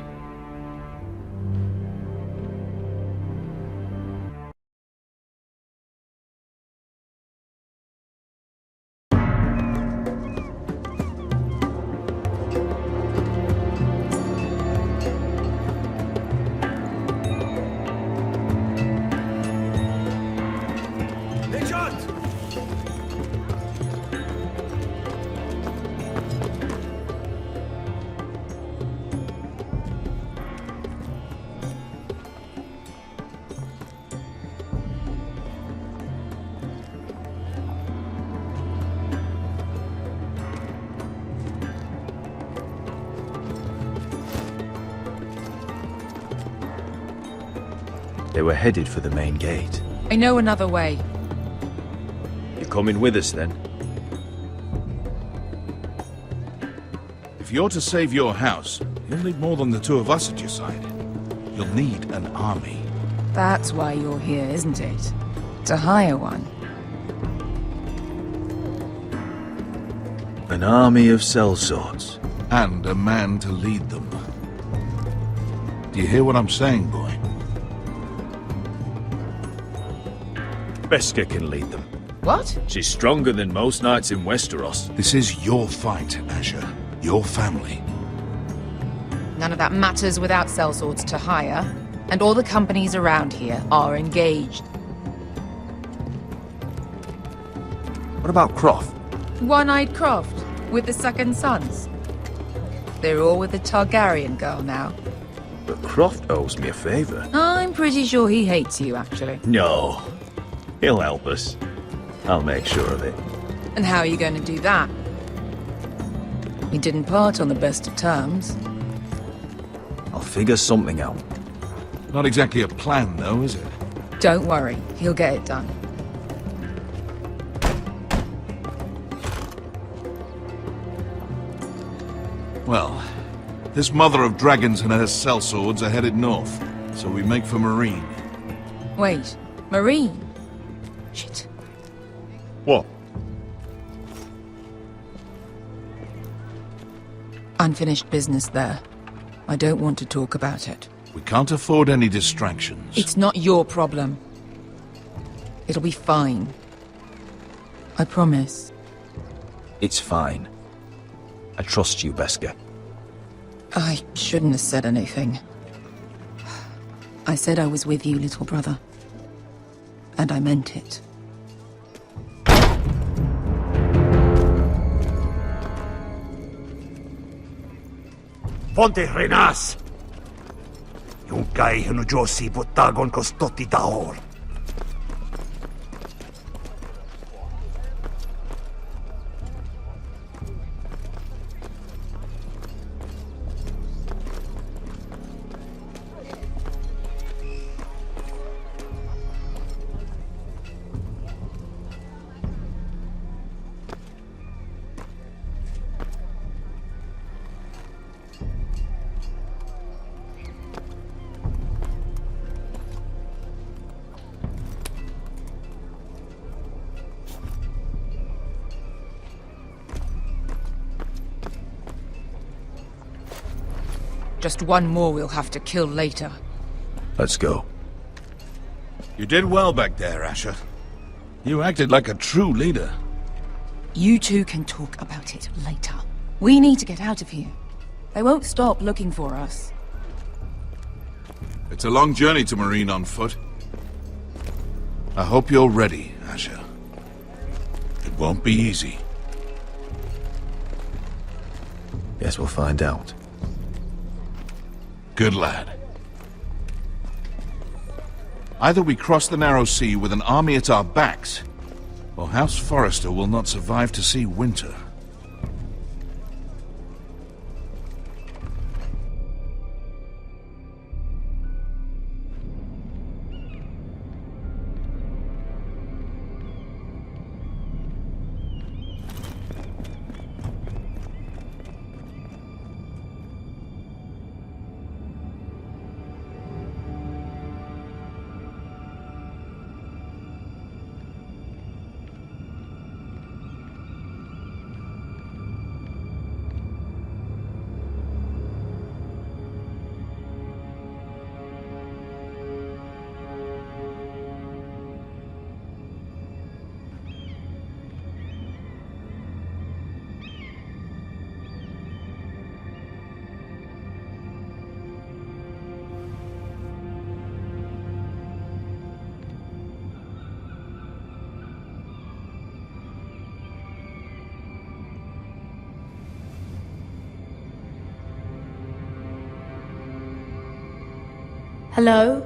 They were headed for the main gate. I know another way. You're coming with us, then? If you're to save your house, you'll need more than the two of us at your side. You'll need an army. That's why you're here, isn't it? To hire one. An army of sellswords. And a man to lead them. Do you hear what I'm saying, boy? Beska can lead them. What? She's stronger than most knights in Westeros. This is your fight, Asher. Your family. None of that matters without sellswords to hire, and all the companies around here are engaged. What about Croft? One-eyed Croft, with the second sons. They're all with the Targaryen girl now. But Croft owes me a favor. I'm pretty sure he hates you, actually. No. He'll help us. I'll make sure of it. And how are you going to do that? We didn't part on the best of terms. I'll figure something out. Not exactly a plan, though, is it? Don't worry, he'll get it done. Well, this mother of dragons and her sellswords are headed north, so we make for Marine. Wait, Marine? Shit. What? Unfinished business there. I don't want to talk about it. We can't afford any distractions. It's not your problem. It'll be fine. I promise. It's fine. I trust you, Beskar. I shouldn't have said anything. I said I was with you, little brother. And I meant it. Ponte Renas! Yung guy who Josi butagon ko stoti daor. Just one more we'll have to kill later. Let's go. You did well back there, Asher. You acted like a true leader. You two can talk about it later. We need to get out of here. They won't stop looking for us. It's a long journey to Marine on foot. I hope you're ready, Asher. It won't be easy. Guess we'll find out. Good lad. Either we cross the narrow sea with an army at our backs, or House Forrester will not survive to see winter. Hello?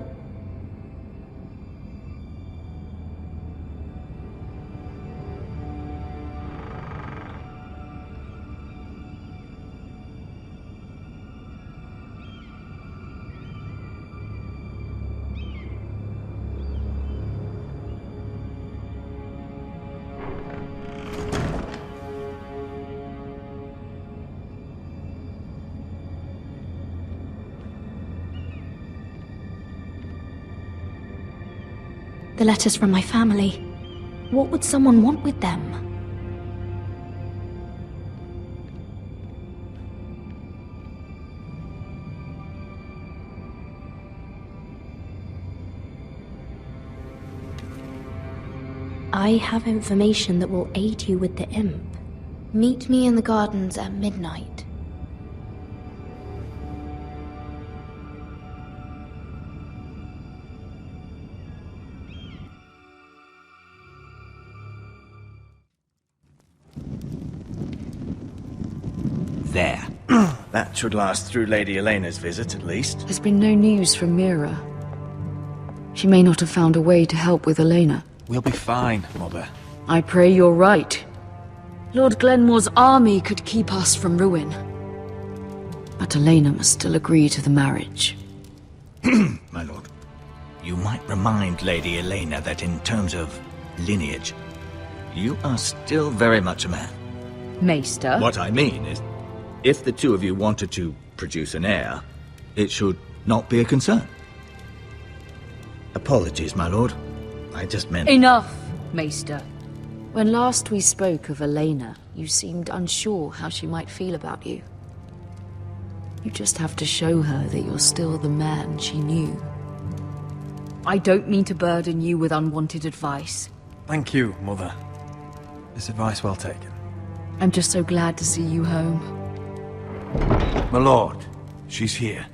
The letters from my family. What would someone want with them? I have information that will aid you with the imp. Meet me in the gardens at midnight. There. That should last through Lady Elena's visit, at least. There's been no news from Mira. She may not have found a way to help with Elena. We'll be fine, Mother. I pray you're right. Lord Glenmore's army could keep us from ruin. But Elena must still agree to the marriage. My lord, you might remind Lady Elena that in terms of lineage, you are still very much a man. Maester? What I mean is, if the two of you wanted to produce an heir, it should not be a concern. Apologies, my lord. I just meant... Enough, Maester. When last we spoke of Elena, you seemed unsure how she might feel about you. You just have to show her that you're still the man she knew. I don't mean to burden you with unwanted advice. Thank you, Mother. This advice well taken. I'm just so glad to see you home. My lord, she's here.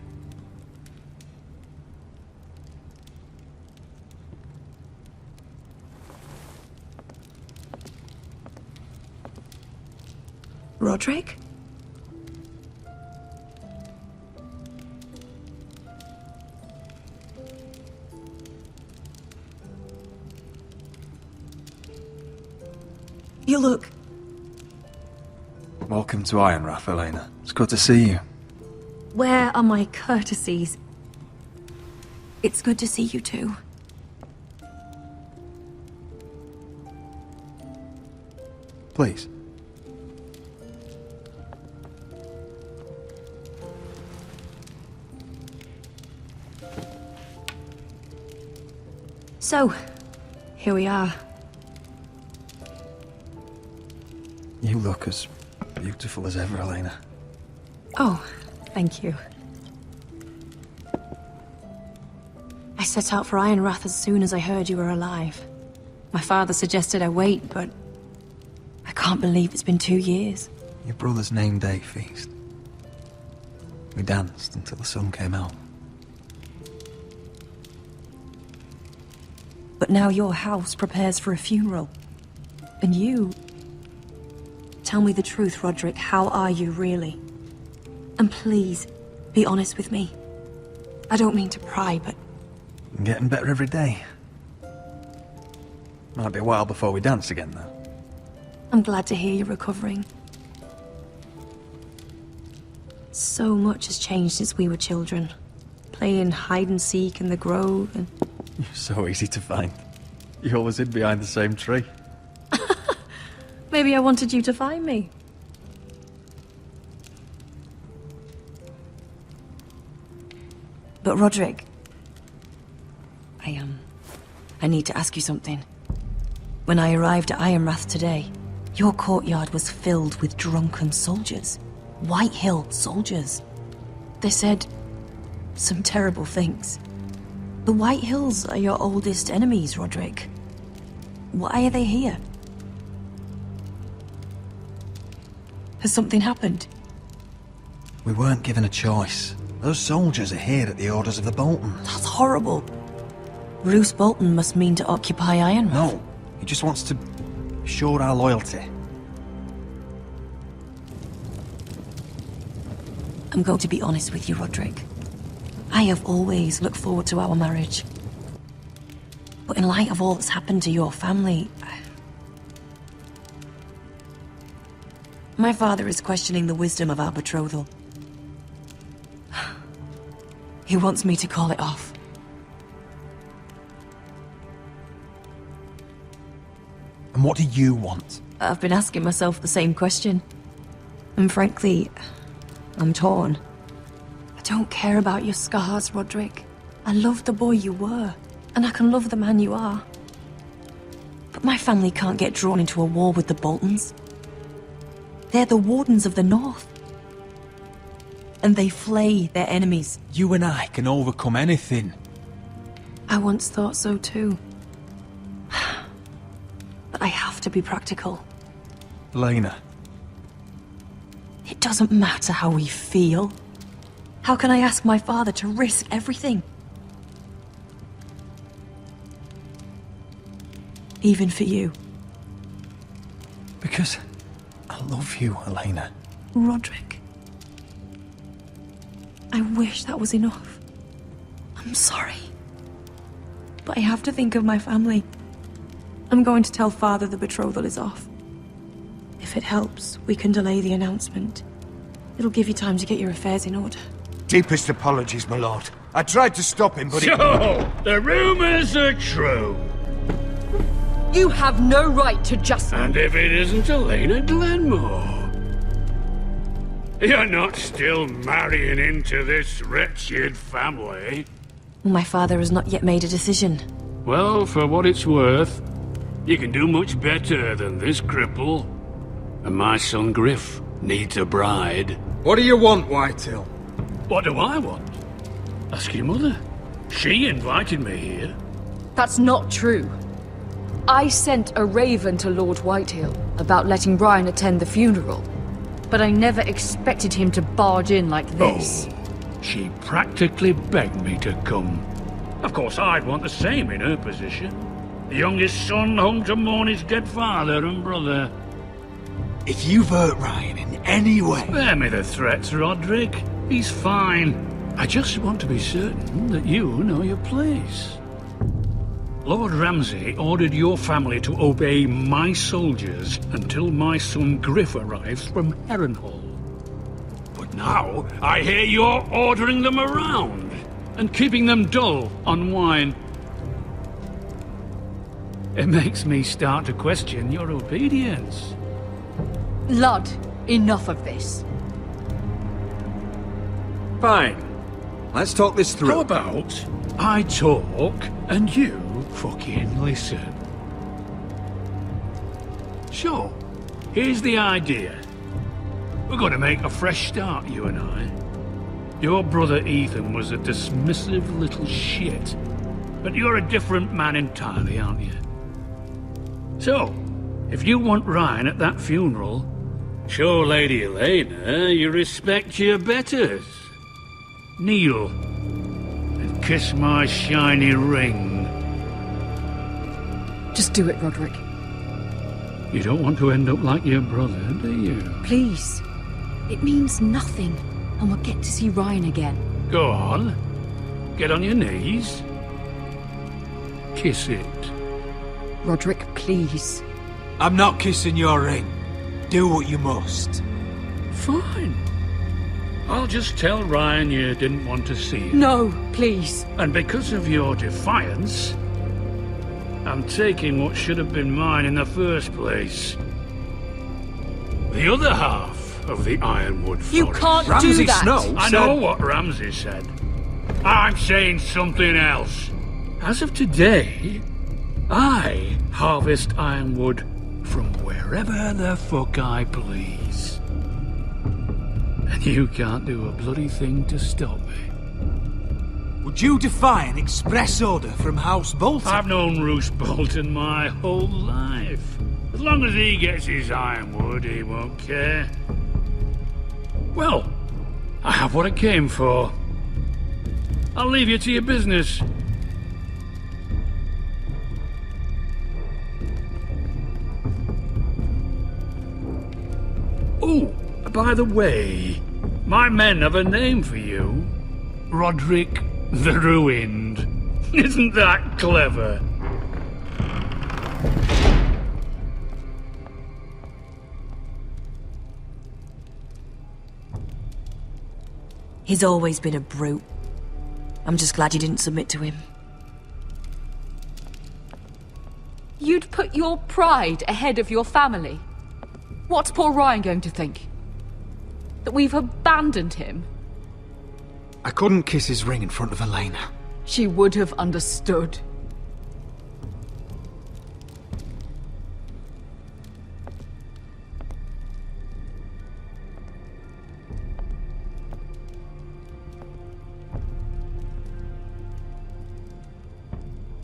Roderick? You look... Welcome to Ironrath, Elena. It's good to see you. Where are my courtesies? It's good to see you too. Please. So, here we are. You look as beautiful as ever, Elena. Oh, thank you. I set out for Ironrath as soon as I heard you were alive. My father suggested I wait, but I can't believe it's been 2 years. Your brother's name day feast. We danced until the sun came out. But now your house prepares for a funeral. And you... Tell me the truth, Roderick. How are you, really? And please, be honest with me. I don't mean to pry, but... I'm getting better every day. Might be a while before we dance again, though. I'm glad to hear you're recovering. So much has changed since we were children. Playing hide-and-seek in the grove and... You're so easy to find. You always hid behind the same tree. Maybe I wanted you to find me. But Roderick... I need to ask you something. When I arrived at Ironrath today, your courtyard was filled with drunken soldiers. White Hill soldiers. They said some terrible things. The White Hills are your oldest enemies, Roderick. Why are they here? Has something happened? We weren't given a choice. Those soldiers are here at the orders of the Boltons. That's horrible. Roose Bolton must mean to occupy Ironrath. No, he just wants to assure our loyalty. I'm going to be honest with you, Roderick. I have always looked forward to our marriage. But in light of all that's happened to your family... My father is questioning the wisdom of our betrothal. He wants me to call it off. And what do you want? I've been asking myself the same question. And frankly, I'm torn. I don't care about your scars, Roderick. I love the boy you were, and I can love the man you are. But my family can't get drawn into a war with the Boltons. They're the Wardens of the North. And they flay their enemies. You and I can overcome anything. I once thought so too. But I have to be practical. Elena. It doesn't matter how we feel. How can I ask my father to risk everything? Even for you. Because I love you, Elena. Roderick. I wish that was enough. I'm sorry. But I have to think of my family. I'm going to tell Father the betrothal is off. If it helps, we can delay the announcement. It'll give you time to get your affairs in order. Deepest apologies, my lord. I tried to stop him, but So, the rumors are true. You have no right to just... And if it isn't Elena Glenmore? You're not still marrying into this wretched family? My father has not yet made a decision. Well, for what it's worth, you can do much better than this cripple. And my son Griff needs a bride. What do you want, Whitehill? What do I want? Ask your mother. She invited me here. That's not true. I sent a raven to Lord Whitehill about letting Ryan attend the funeral. But I never expected him to barge in like this. Oh, she practically begged me to come. Of course, I'd want the same in her position. The youngest son home to mourn his dead father and brother. If you've hurt Ryan in any way... Spare me the threats, Roderick. He's fine. I just want to be certain that you know your place. Lord Ramsay ordered your family to obey my soldiers until my son Griff arrives from Harrenhal. But now, I hear you're ordering them around and keeping them dull on wine. It makes me start to question your obedience. Lud, enough of this. Fine. Let's talk this through. How about I talk and you fucking listen? So, here's the idea. We're gonna make a fresh start, you and I. Your brother Ethan was a dismissive little shit. But you're a different man entirely, aren't you? So, if you want Ryan at that funeral, show Lady Elena you respect your betters. Kneel and kiss my shiny ring. Just do it, Roderick. You don't want to end up like your brother, do you? Please. It means nothing, and we'll get to see Ryan again. Go on. Get on your knees. Kiss it. Roderick, please. I'm not kissing your ring. Do what you must. Fine. I'll just tell Ryan you didn't want to see him. No, please. And because of your defiance, I'm taking what should have been mine in the first place. The other half of the Ironwood Forest. You can't do that! Snow I know what Ramsay said. I'm saying something else. As of today, I harvest Ironwood from wherever the fuck I please. And you can't do a bloody thing to stop me. Would you defy an express order from House Bolton? I've known Roose Bolton my whole life. As long as he gets his Ironwood, he won't care. Well, I have what I came for. I'll leave you to your business. Oh, by the way, my men have a name for you. Roderick the Ruined. Isn't that clever? He's always been a brute. I'm just glad you didn't submit to him. You'd put your pride ahead of your family. What's poor Ryan going to think? That we've abandoned him? I couldn't kiss his ring in front of Elena. She would have understood.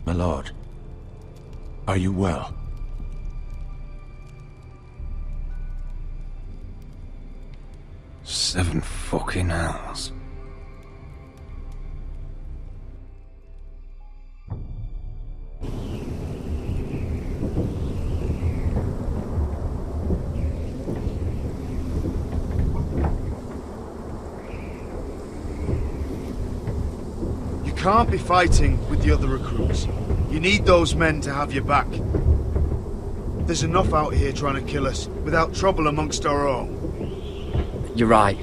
My lord, are you well? 7 fucking hours. You can't be fighting with the other recruits. You need those men to have your back. There's enough out here trying to kill us, without trouble amongst our own. You're right.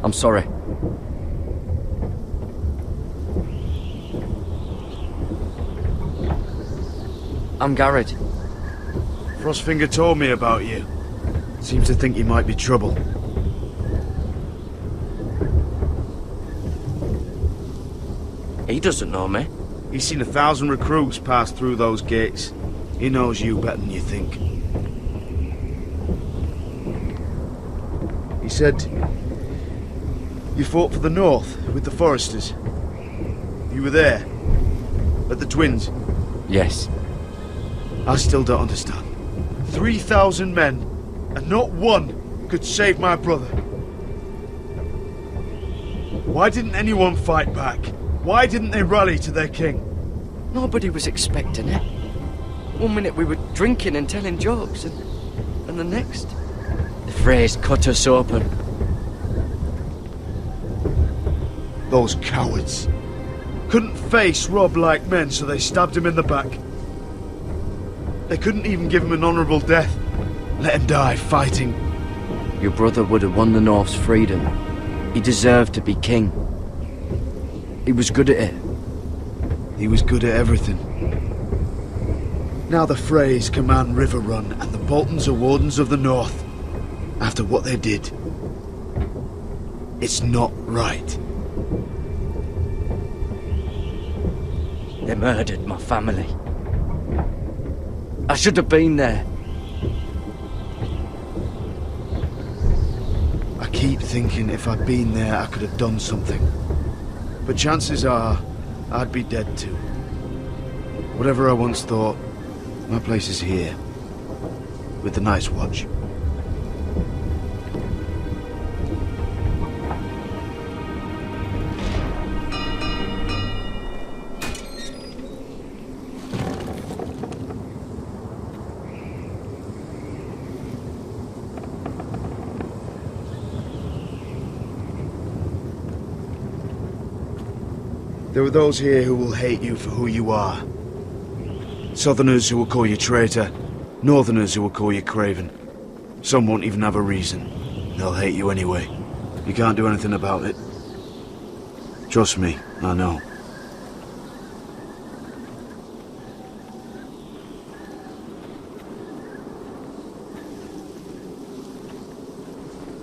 I'm sorry. I'm Garrett. Frostfinger told me about you. Seems to think you might be trouble. He doesn't know me. He's seen 1,000 recruits pass through those gates. He knows you better than you think. He said you fought for the North with the Foresters. You were there, at the Twins. Yes. I still don't understand. 3,000 men, and not one could save my brother. Why didn't anyone fight back? Why didn't they rally to their king? Nobody was expecting it. One minute we were drinking and telling jokes, and the next, the Freys cut us open. Those cowards. Couldn't face Rob like men, so they stabbed him in the back. They couldn't even give him an honourable death. Let him die fighting. Your brother would have won the North's freedom. He deserved to be king. He was good at it. He was good at everything. Now the Freys command River Run, and the Boltons are Wardens of the North. After what they did. It's not right. They murdered my family. I should have been there. I keep thinking if I'd been there, I could have done something. But chances are, I'd be dead too. Whatever I once thought, my place is here. With the Night's Watch. There are those here who will hate you for who you are. Southerners who will call you traitor, Northerners who will call you craven. Some won't even have a reason. They'll hate you anyway. You can't do anything about it. Trust me, I know.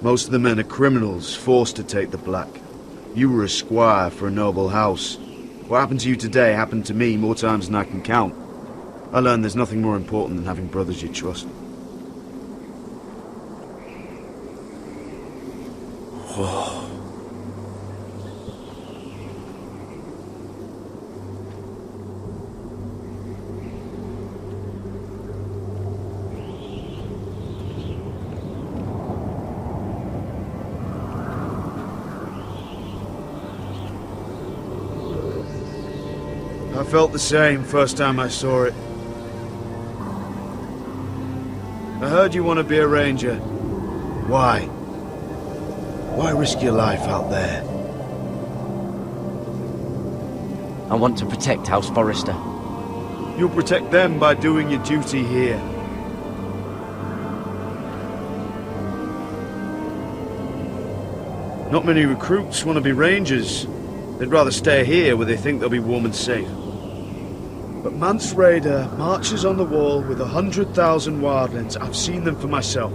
Most of the men are criminals, forced to take the black. You were a squire for a noble house. What happened to you today happened to me more times than I can count. I learned there's nothing more important than having brothers you trust. Whoa. I felt the same first time I saw it. I heard you want to be a ranger. Why? Why risk your life out there? I want to protect House Forrester. You'll protect them by doing your duty here. Not many recruits want to be rangers. They'd rather stay here where they think they'll be warm and safe. But Mance Rayder marches on the wall with 100,000 wildlings. I've seen them for myself.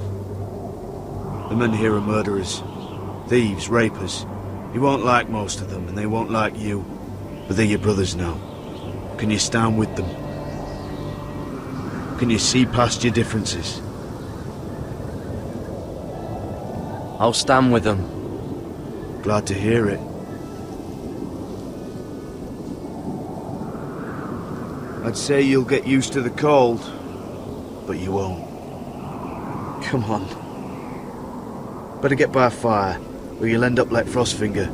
The men here are murderers. Thieves, rapers. You won't like most of them, and they won't like you. But they're your brothers now. Can you stand with them? Can you see past your differences? I'll stand with them. Glad to hear it. I'd say you'll get used to the cold, but you won't. Come on. Better get by a fire, or you'll end up like Frostfinger.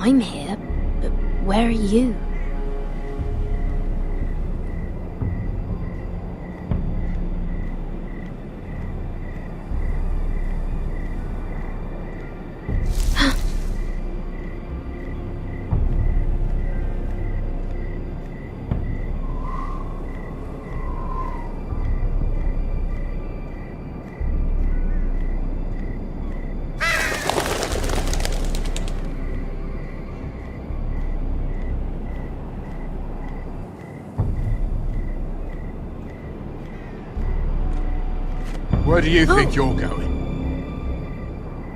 I'm here, but where are you? Where do you think you're going?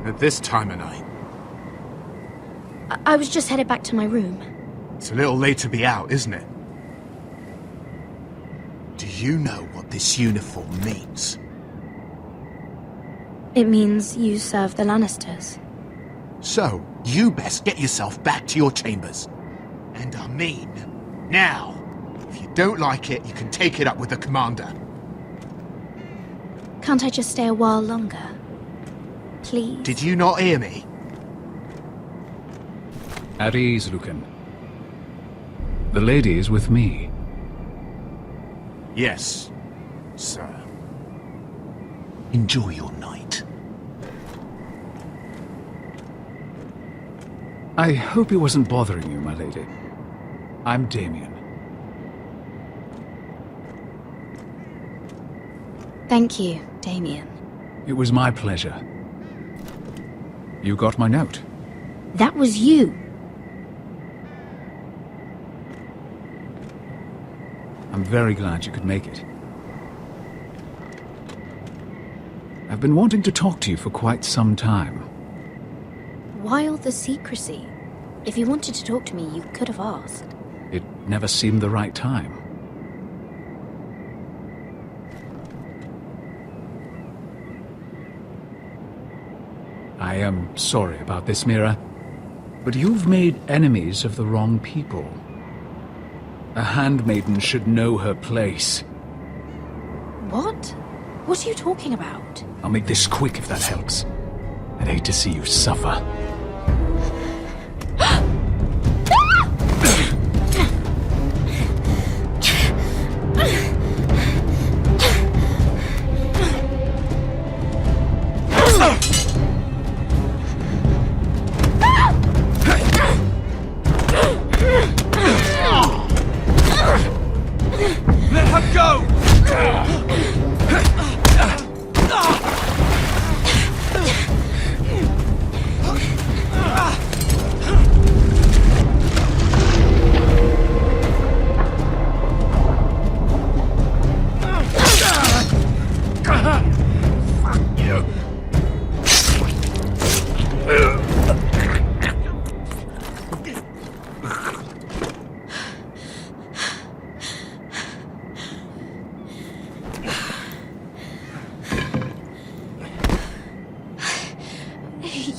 At this time of night? I was just headed back to my room. It's a little late to be out, isn't it? Do you know what this uniform means? It means you serve the Lannisters. So, you best get yourself back to your chambers. And I mean, now. If you don't like it, you can take it up with the commander. Can't I just stay a while longer? Please? Did you not hear me? At ease, Lucan. The lady is with me. Yes, sir. Enjoy your night. I hope it wasn't bothering you, my lady. I'm Damien. Thank you, Damien. It was my pleasure. You got my note. That was you. I'm very glad you could make it. I've been wanting to talk to you for quite some time. Why all the secrecy? If you wanted to talk to me, you could have asked. It never seemed the right time. I am sorry about this, Mira, but you've made enemies of the wrong people. A handmaiden should know her place. What? What are you talking about? I'll make this quick if that helps. I'd hate to see you suffer.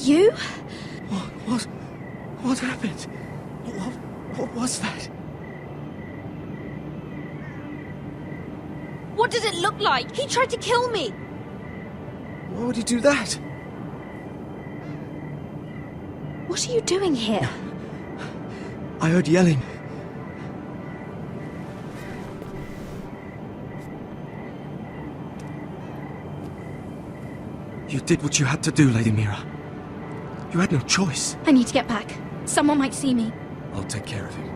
You? What happened? What was that? What does it look like? He tried to kill me! Why would he do that? What are you doing here? I heard yelling. You did what you had to do, Lady Mira. You had no choice. I need to get back. Someone might see me. I'll take care of him.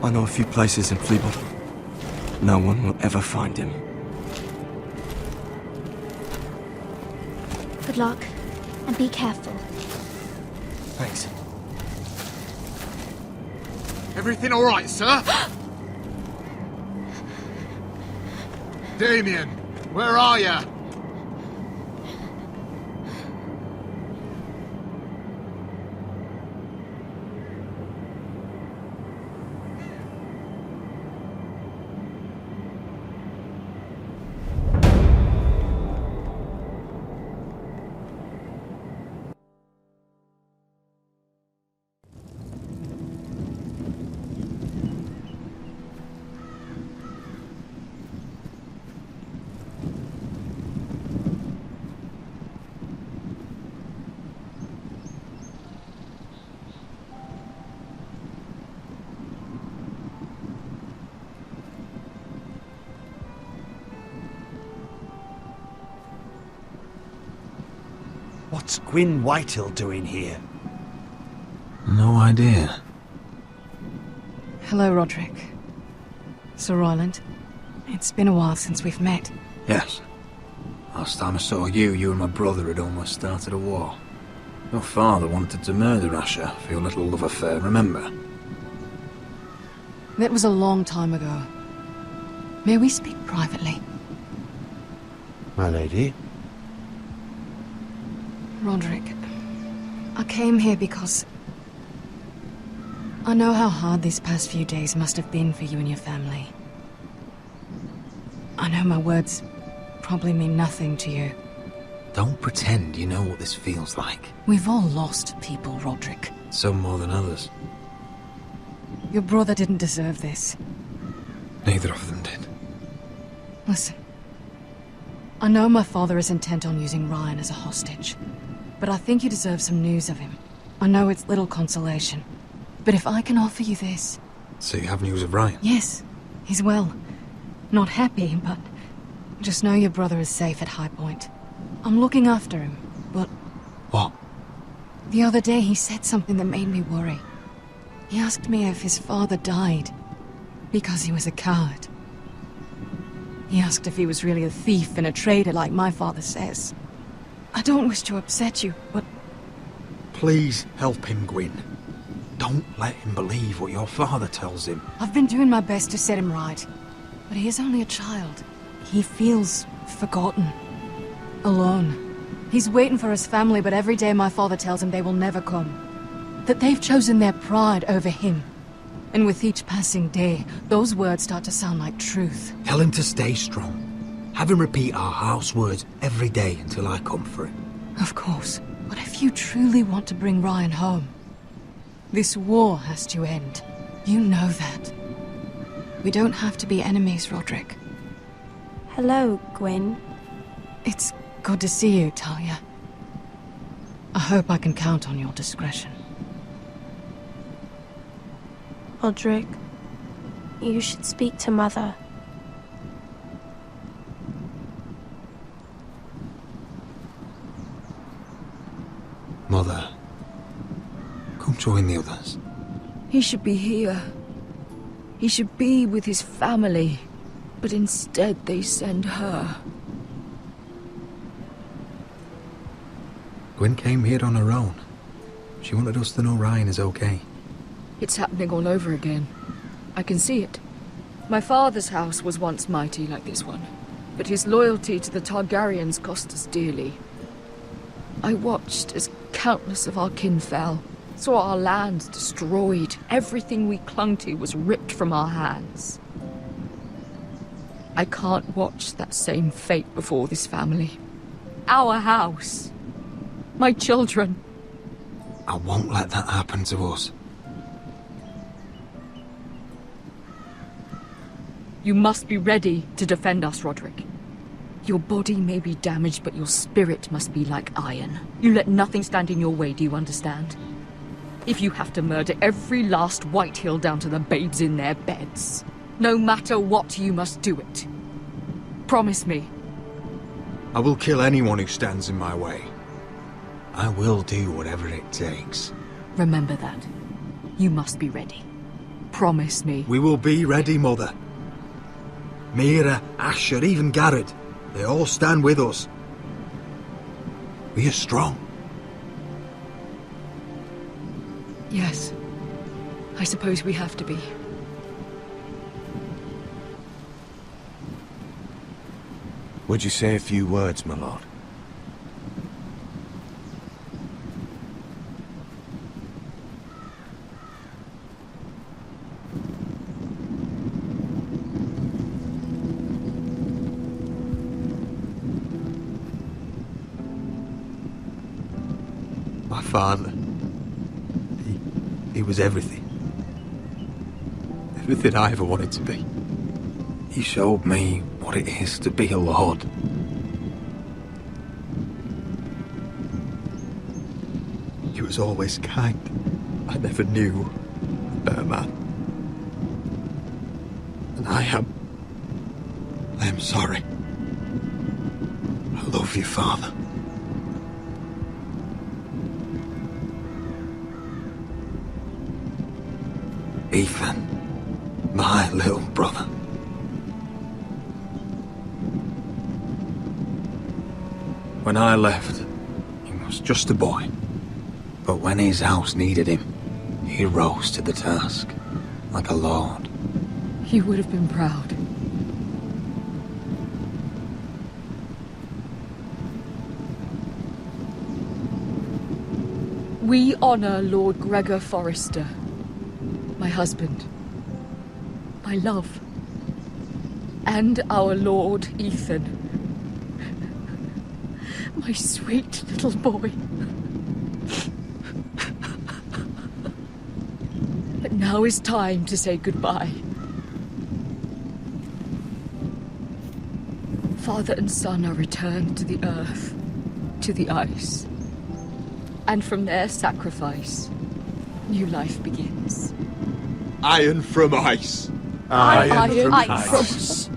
I know a few places in Fleabottom. No one will ever find him. Good luck, and be careful. Thanks. Everything all right, sir? Damien, where are you? What's Gwyn Whitehill doing here? No idea. Hello, Roderick. Sir Royland. It's been a while since we've met. Yes. Last time I saw you and my brother had almost started a war. Your father wanted to murder Asher for your little love affair, remember? That was a long time ago. May we speak privately? My lady? Roderick, I came here because I know how hard these past few days must have been for you and your family. I know my words probably mean nothing to you. Don't pretend you know what this feels like. We've all lost people, Roderick. Some more than others. Your brother didn't deserve this. Neither of them did. Listen. I know my father is intent on using Ryan as a hostage, but I think you deserve some news of him. I know it's little consolation, but if I can offer you this... So you have news of Ryan? Yes, he's well. Not happy, but just know your brother is safe at High Point. I'm looking after him, but... What? The other day he said something that made me worry. He asked me if his father died because he was a coward. He asked if he was really a thief and a traitor like my father says. I don't wish to upset you, but... Please help him, Gwyn. Don't let him believe what your father tells him. I've been doing my best to set him right, but he is only a child. He feels forgotten. Alone. He's waiting for his family, but every day my father tells him they will never come. That they've chosen their pride over him. And with each passing day, those words start to sound like truth. Tell him to stay strong. Have him repeat our house words every day until I come for him. Of course. But if you truly want to bring Ryan home, this war has to end. You know that. We don't have to be enemies, Roderick. Hello, Gwyn. It's good to see you, Talia. I hope I can count on your discretion. Roderick, you should speak to Mother. Mother, come join the others. He should be here. He should be with his family. But instead they send her. Gwyn came here on her own. She wanted us to know Ryan is okay. It's happening all over again. I can see it. My father's house was once mighty like this one, but his loyalty to the Targaryens cost us dearly. I watched as countless of our kin fell, saw our lands destroyed, everything we clung to was ripped from our hands. I can't watch that same fate before this family. Our house. My children. I won't let that happen to us. You must be ready to defend us, Roderick. Your body may be damaged, but your spirit must be like iron. You let nothing stand in your way, do you understand? If you have to murder every last Whitehill down to the babes in their beds, no matter what, you must do it. Promise me. I will kill anyone who stands in my way. I will do whatever it takes. Remember that. You must be ready. Promise me. We will be ready, Mother. Mira, Asher, even Garrett. They all stand with us. We are strong. Yes. I suppose we have to be. Would you say a few words, my lord? My father. He was everything. Everything I ever wanted to be. He showed me what it is to be a lord. He was always kind. I never knew a better man. And I am sorry. I love you, Father. Ethan, my little brother. When I left, he was just a boy. But when his house needed him, he rose to the task, like a lord. He would have been proud. We honor Lord Gregor Forrester, my husband, my love, and our Lord Ethan, my sweet little boy. But now is time to say goodbye. Father and son are returned to the earth, to the ice. And from their sacrifice, new life begins. Iron from ice. Iron from ice.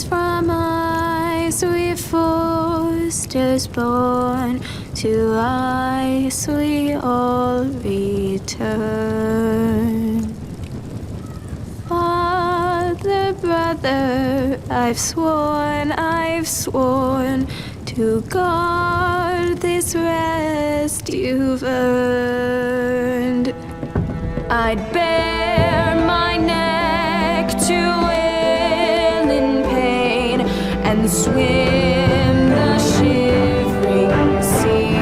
From ice we Forsters born, to ice we all return. Father, brother, I've sworn to guard this rest you've earned. I'd bare my neck to and swim the shivering sea.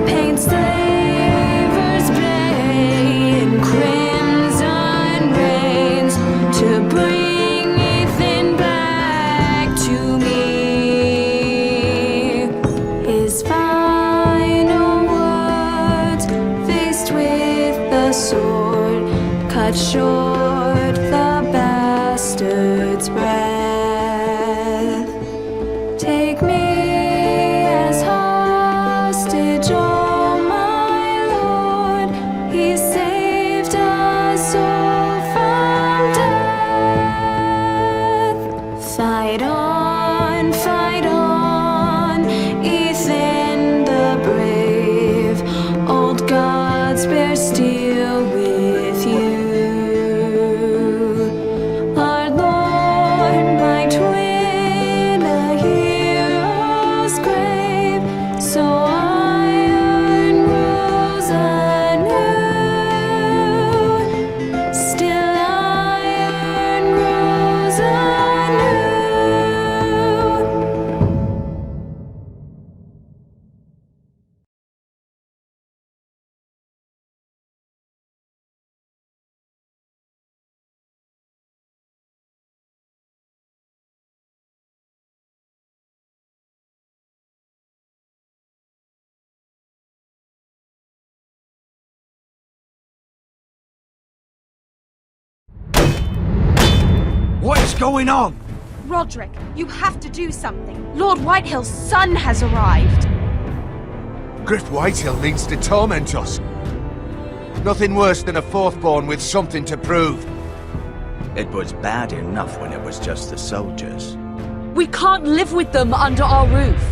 Paint slavers play in crimson rains to bring Ethan back to me. His final words, faced with the sword, cut short the bastard's breath. Take me as hostage, oh my Lord. He saved us all from death. Fight on, Ethan the brave. Old gods bear steel with you. Our Lord, my twin, a hero's grave, so iron rules anew. Still iron rules anew. What is going on? Roderick, you have to do something. Lord Whitehill's son has arrived. Griff Whitehill means to torment us. Nothing worse than a fourth-born with something to prove. It was bad enough when it was just the soldiers. We can't live with them under our roof.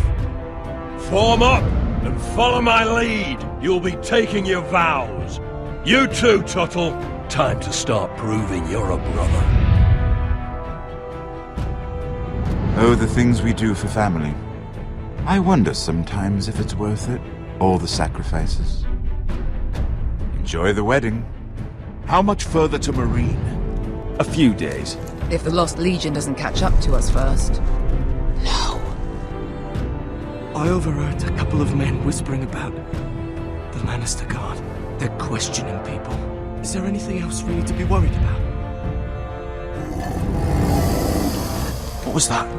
Form up and follow my lead. You'll be taking your vows. You too, Tuttle. Time to start proving you're a brother. Oh, the things we do for family. I wonder sometimes if it's worth it. All the sacrifices. Enjoy the wedding. How much further to Marine? A few days. If the Lost Legion doesn't catch up to us first. I overheard a couple of men whispering about the Lannister Guard. They're questioning people. Is there anything else we need to be worried about? What was that?